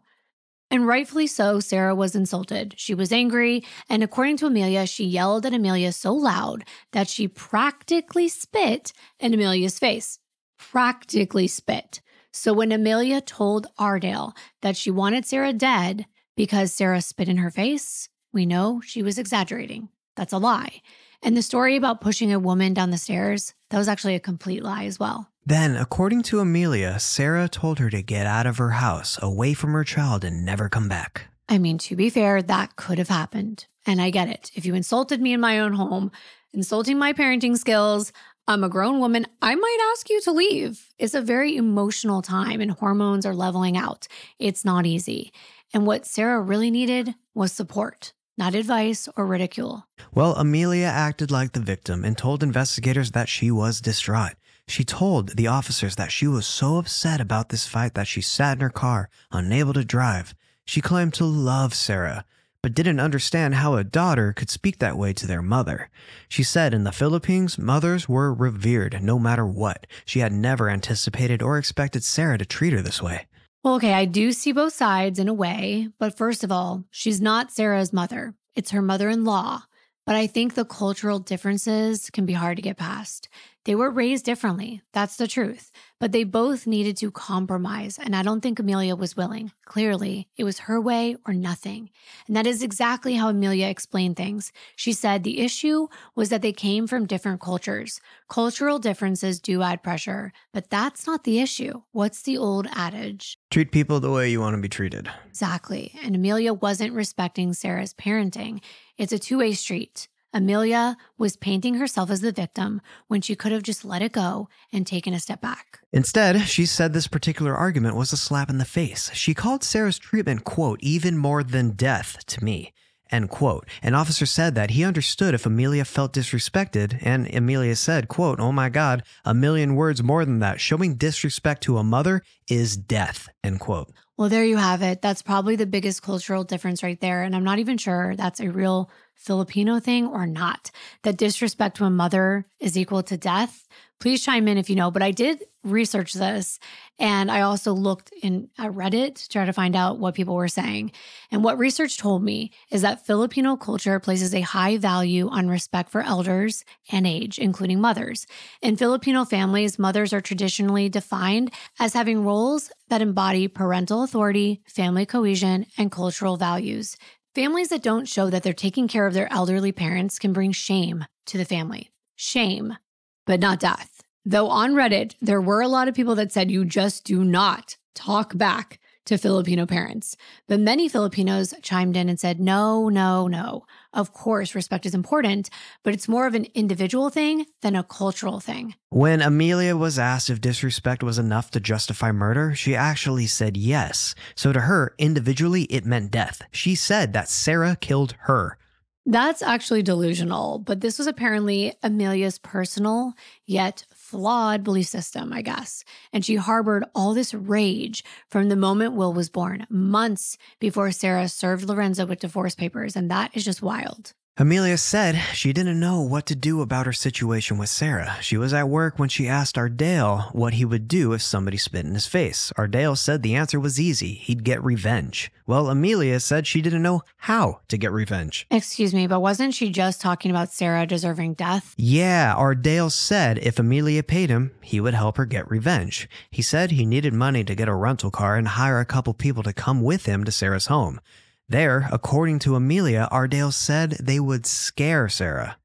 And rightfully so, Sara was insulted. She was angry, and according to Amelia, she yelled at Amelia so loud that she practically spit in Amelia's face. Practically spit. So when Amelia told Ardale that she wanted Sara dead because Sara spit in her face, we know she was exaggerating. That's a lie. And the story about pushing a woman down the stairs, that was actually a complete lie as well. Then, according to Amelia, Sara told her to get out of her house, away from her child, and never come back. I mean, to be fair, that could have happened. And I get it. If you insulted me in my own home, insulting my parenting skills, I'm a grown woman, I might ask you to leave. It's a very emotional time and hormones are leveling out. It's not easy. And what Sara really needed was support, not advice or ridicule. Well, Amelia acted like the victim and told investigators that she was distraught. She told the officers that she was so upset about this fight that she sat in her car, unable to drive. She claimed to love Sara, but didn't understand how a daughter could speak that way to their mother. She said in the Philippines, mothers were revered no matter what. She had never anticipated or expected Sara to treat her this way. Well, okay, I do see both sides in a way, but first of all, she's not Sara's mother. It's her mother-in-law. But I think the cultural differences can be hard to get past. They were raised differently. That's the truth. But they both needed to compromise. And I don't think Amelia was willing. Clearly, it was her way or nothing. And that is exactly how Amelia explained things. She said the issue was that they came from different cultures. Cultural differences do add pressure, but that's not the issue. What's the old adage? Treat people the way you want to be treated. Exactly. And Amelia wasn't respecting Sara's parenting. It's a two-way street. Amelia was painting herself as the victim when she could have just let it go and taken a step back. Instead, she said this particular argument was a slap in the face. She called Sara's treatment, quote, even more than death to me, end quote. An officer said that he understood if Amelia felt disrespected, and Amelia said, quote, oh my God, a million words more than that. Showing disrespect to a mother is death, end quote. Well, there you have it. That's probably the biggest cultural difference right there. And I'm not even sure that's a real Filipino thing or not. That disrespect to a mother is equal to death. Please chime in if you know, but I did research this and I also looked at Reddit to try to find out what people were saying. And what research told me is that Filipino culture places a high value on respect for elders and age, including mothers. In Filipino families, mothers are traditionally defined as having roles that embody parental authority, family cohesion, and cultural values. Families that don't show that they're taking care of their elderly parents can bring shame to the family. Shame, but not death. Though on Reddit, there were a lot of people that said you just do not talk back to Filipino parents. But many Filipinos chimed in and said, no, no, no. Of course, respect is important, but it's more of an individual thing than a cultural thing. When Amelia was asked if disrespect was enough to justify murder, she actually said yes. So to her, individually, it meant death. She said that Sara killed her. That's actually delusional, but this was apparently Amelia's personal yet flawed belief system, I guess. And she harbored all this rage from the moment Will was born, months before Sara served Lorenzo with divorce papers, and that is just wild. Amelia said she didn't know what to do about her situation with Sara. She was at work when she asked Ardale what he would do if somebody spit in his face. Ardale said the answer was easy. He'd get revenge. Well, Amelia said she didn't know how to get revenge. Excuse me, but wasn't she just talking about Sara deserving death? Yeah, Ardale said if Amelia paid him, he would help her get revenge. He said he needed money to get a rental car and hire a couple people to come with him to Sara's home. There, according to Amelia, Ardale said they would scare Sara.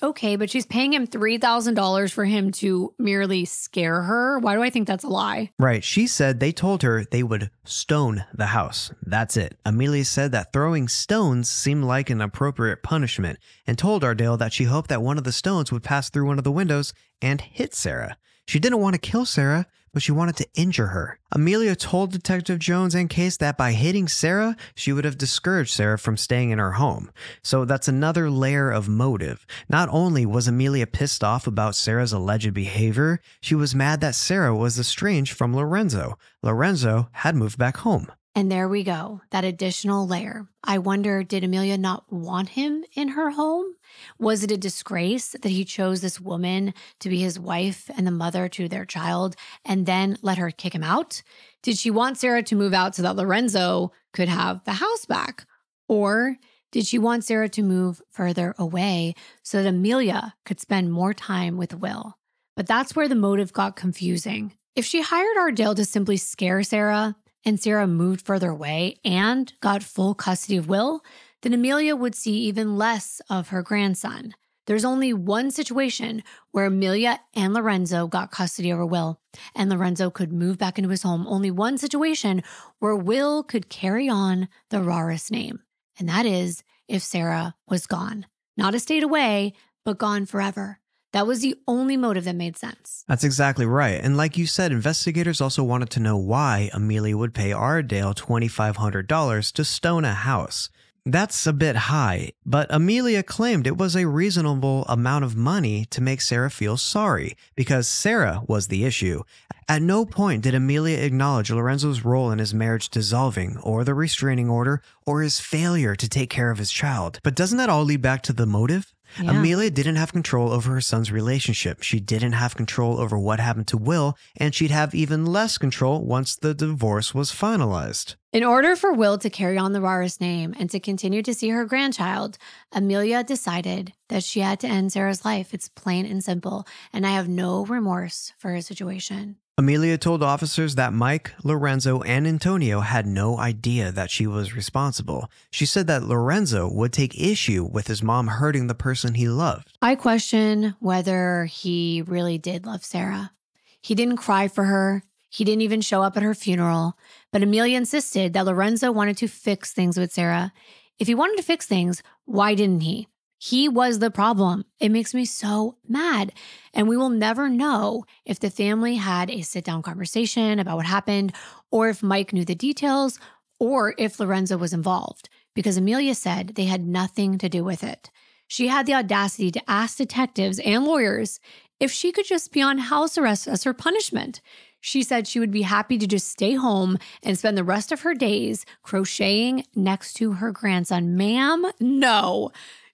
Okay, but she's paying him $3,000 for him to merely scare her. Why do I think that's a lie? Right, she said they told her they would stone the house. That's it. Amelia said that throwing stones seemed like an appropriate punishment and told Ardale that she hoped that one of the stones would pass through one of the windows and hit Sara. She didn't want to kill Sara, but she wanted to injure her. Amelia told Detective Jones and Case that by hitting Sara, she would have discouraged Sara from staying in her home. So that's another layer of motive. Not only was Amelia pissed off about Sara's alleged behavior, she was mad that Sara was estranged from Lorenzo. Lorenzo had moved back home. And there we go, that additional layer. I wonder, did Amelia not want him in her home? Was it a disgrace that he chose this woman to be his wife and the mother to their child and then let her kick him out? Did she want Sara to move out so that Lorenzo could have the house back? Or did she want Sara to move further away so that Amelia could spend more time with Will? But that's where the motive got confusing. If she hired Ardell to simply scare Sara and Sara moved further away and got full custody of Will, then Amelia would see even less of her grandson. There's only one situation where Amelia and Lorenzo got custody over Will, and Lorenzo could move back into his home. Only one situation where Will could carry on the Raras name, and that is if Sara was gone. Not a state away, but gone forever. That was the only motive that made sense. That's exactly right. And like you said, investigators also wanted to know why Amelia would pay Ardell $2,500 to stone a house. That's a bit high, but Amelia claimed it was a reasonable amount of money to make Sara feel sorry, because Sara was the issue. At no point did Amelia acknowledge Lorenzo's role in his marriage dissolving, or the restraining order, or his failure to take care of his child. But doesn't that all lead back to the motive? Yeah. Amelia didn't have control over her son's relationship. She didn't have control over what happened to Will, and she'd have even less control once the divorce was finalized. In order for Will to carry on the Raras name and to continue to see her grandchild, Amelia decided that she had to end Sara's life. It's plain and simple, and I have no remorse for her situation. Amelia told officers that Mike, Lorenzo, and Antonio had no idea that she was responsible. She said that Lorenzo would take issue with his mom hurting the person he loved. I question whether he really did love Sara. He didn't cry for her. He didn't even show up at her funeral. But Amelia insisted that Lorenzo wanted to fix things with Sara. If he wanted to fix things, why didn't he? He was the problem. It makes me so mad. And we will never know if the family had a sit-down conversation about what happened, or if Mike knew the details, or if Lorenzo was involved, because Amelia said they had nothing to do with it. She had the audacity to ask detectives and lawyers if she could just be on house arrest as her punishment. She said she would be happy to just stay home and spend the rest of her days crocheting next to her grandson. Ma'am, no.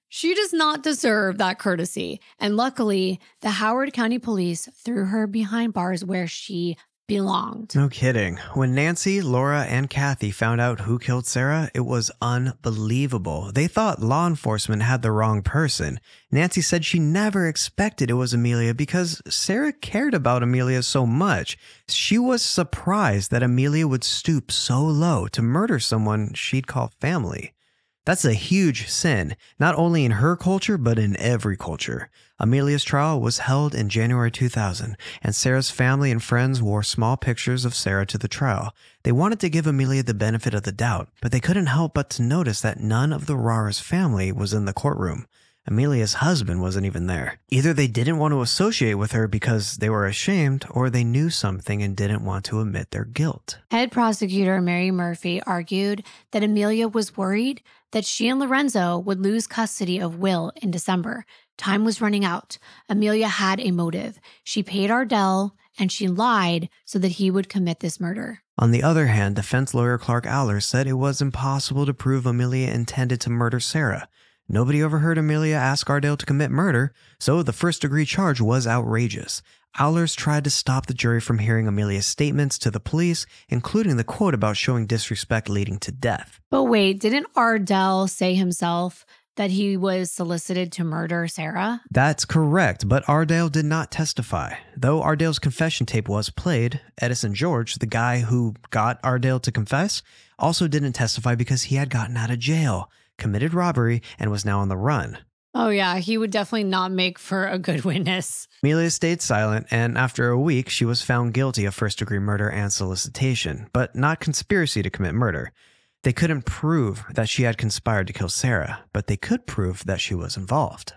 She does not deserve that courtesy. And luckily, the Howard County Police threw her behind bars where she belonged. No kidding. When Nancy, Laura, and Kathy found out who killed Sara, it was unbelievable. They thought law enforcement had the wrong person. Nancy said she never expected it was Amelia because Sara cared about Amelia so much. She was surprised that Amelia would stoop so low to murder someone she'd call family. That's a huge sin, not only in her culture, but in every culture. Amelia's trial was held in January 2000, and Sara's family and friends wore small pictures of Sara to the trial. They wanted to give Amelia the benefit of the doubt, but they couldn't help but to notice that none of the Raras family was in the courtroom. Amelia's husband wasn't even there. Either they didn't want to associate with her because they were ashamed, or they knew something and didn't want to admit their guilt. Head prosecutor Mary Murphy argued that Amelia was worried that she and Lorenzo would lose custody of Will in December. Time was running out. Amelia had a motive. She paid Ardell and she lied so that he would commit this murder. On the other hand, defense lawyer Clark Aller said it was impossible to prove Amelia intended to murder Sara. Nobody overheard Amelia ask Ardell to commit murder, so the first-degree charge was outrageous. Allers tried to stop the jury from hearing Amelia's statements to the police, including the quote about showing disrespect leading to death. But wait, didn't Ardell say himself that he was solicited to murder Sara? That's correct, but Ardell did not testify. Though Ardell's confession tape was played, Edison George, the guy who got Ardell to confess, also didn't testify because he had gotten out of jail, committed robbery, and was now on the run. Oh yeah, he would definitely not make for a good witness. Amelia stayed silent, and after a week, she was found guilty of first-degree murder and solicitation, but not conspiracy to commit murder. They couldn't prove that she had conspired to kill Sara, but they could prove that she was involved.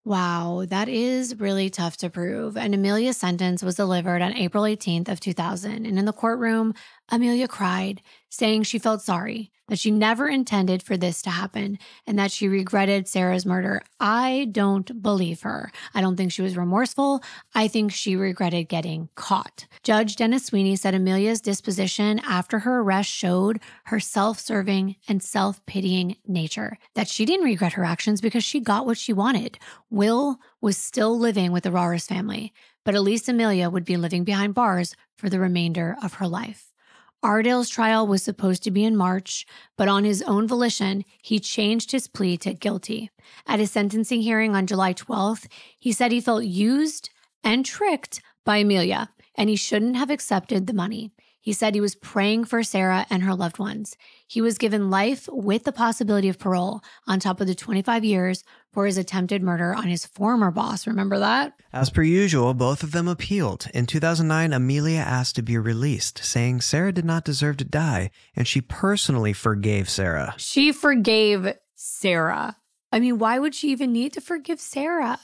Wow, that is really tough to prove. And Amelia's sentence was delivered on April 18th of 2000. And in the courtroom, Amelia cried, saying she felt sorry, that she never intended for this to happen, and that she regretted Sara's murder. I don't believe her. I don't think she was remorseful. I think she regretted getting caught. Judge Dennis Sweeney said Amelia's disposition after her arrest showed her self-serving and self-pitying nature, that she didn't regret her actions because she got what she wanted. Will was still living with the Raras family, but at least Amelia would be living behind bars for the remainder of her life. Ardale's trial was supposed to be in March, but on his own volition, he changed his plea to guilty. At his sentencing hearing on July 12th, he said he felt used and tricked by Amelia, and he shouldn't have accepted the money. He said he was praying for Sara and her loved ones. He was given life with the possibility of parole on top of the 25 years for his attempted murder on his former boss. Remember that? As per usual, both of them appealed. In 2009, Amelia asked to be released, saying Sara did not deserve to die, and she personally forgave Sara. She forgave Sara. I mean, why would she even need to forgive Sara?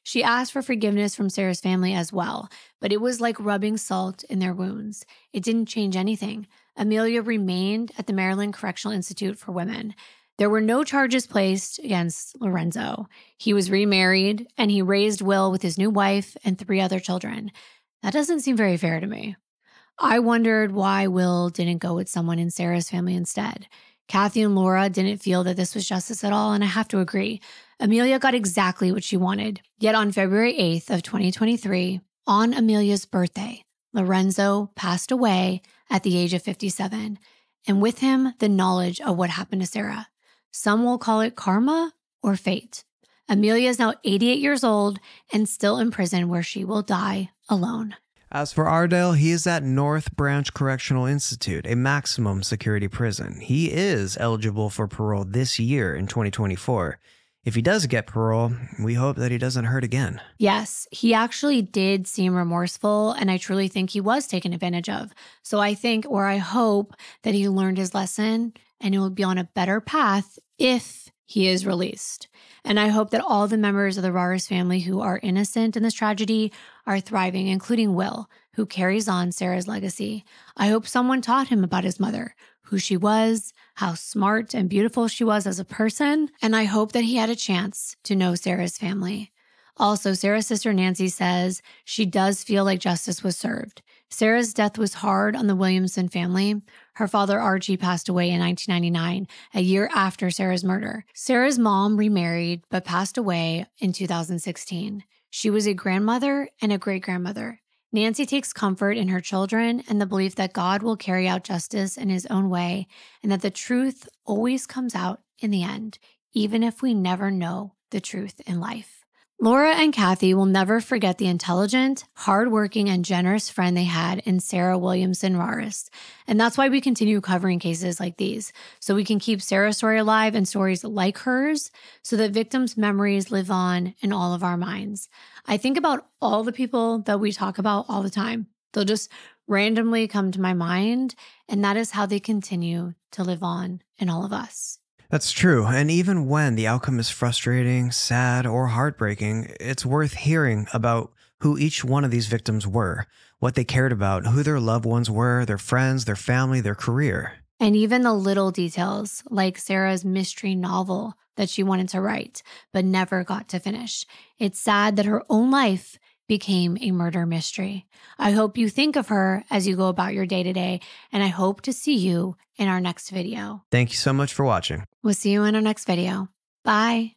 She asked for forgiveness from Sara's family as well, but it was like rubbing salt in their wounds. It didn't change anything. Amelia remained at the Maryland Correctional Institute for Women. There were no charges placed against Lorenzo. He was remarried, and he raised Will with his new wife and 3 other children. That doesn't seem very fair to me. I wondered why Will didn't go with someone in Sara's family instead. Kathy and Laura didn't feel that this was justice at all, and I have to agree. Amelia got exactly what she wanted. Yet on February 8th of 2023, on Amelia's birthday, Lorenzo passed away at the age of 57, and with him, the knowledge of what happened to Sara. Some will call it karma or fate. Amelia is now 88 years old and still in prison where she will die alone. As for Ardale, he is at North Branch Correctional Institute, a maximum security prison. He is eligible for parole this year in 2024. If he does get parole, we hope that he doesn't hurt again. Yes, he actually did seem remorseful, and I truly think he was taken advantage of. So I think, or I hope, that he learned his lesson and he will be on a better path if he is released. And I hope that all the members of the Raras family who are innocent in this tragedy are thriving, including Will, who carries on Sara's legacy. I hope someone taught him about his mother, who she was, how smart and beautiful she was as a person, and I hope that he had a chance to know Sara's family. Also, Sara's sister Nancy says she does feel like justice was served. Sara's death was hard on the Williamson family. Her father, Archie, passed away in 1999, a year after Sara's murder. Sara's mom remarried but passed away in 2016. She was a grandmother and a great-grandmother. Nancy takes comfort in her children and the belief that God will carry out justice in his own way and that the truth always comes out in the end, even if we never know the truth in life. Laura and Kathy will never forget the intelligent, hardworking, and generous friend they had in Sara Williamson Raras. And that's why we continue covering cases like these, so we can keep Sara's story alive and stories like hers, so that victims' memories live on in all of our minds. I think about all the people that we talk about all the time. They'll just randomly come to my mind, and that is how they continue to live on in all of us. That's true, and even when the outcome is frustrating, sad, or heartbreaking, it's worth hearing about who each one of these victims were, what they cared about, who their loved ones were, their friends, their family, their career. And even the little details, like Sara's mystery novel that she wanted to write, but never got to finish. It's sad that her own life became a murder mystery. I hope you think of her as you go about your day to day, and I hope to see you in our next video. Thank you so much for watching. We'll see you in our next video. Bye.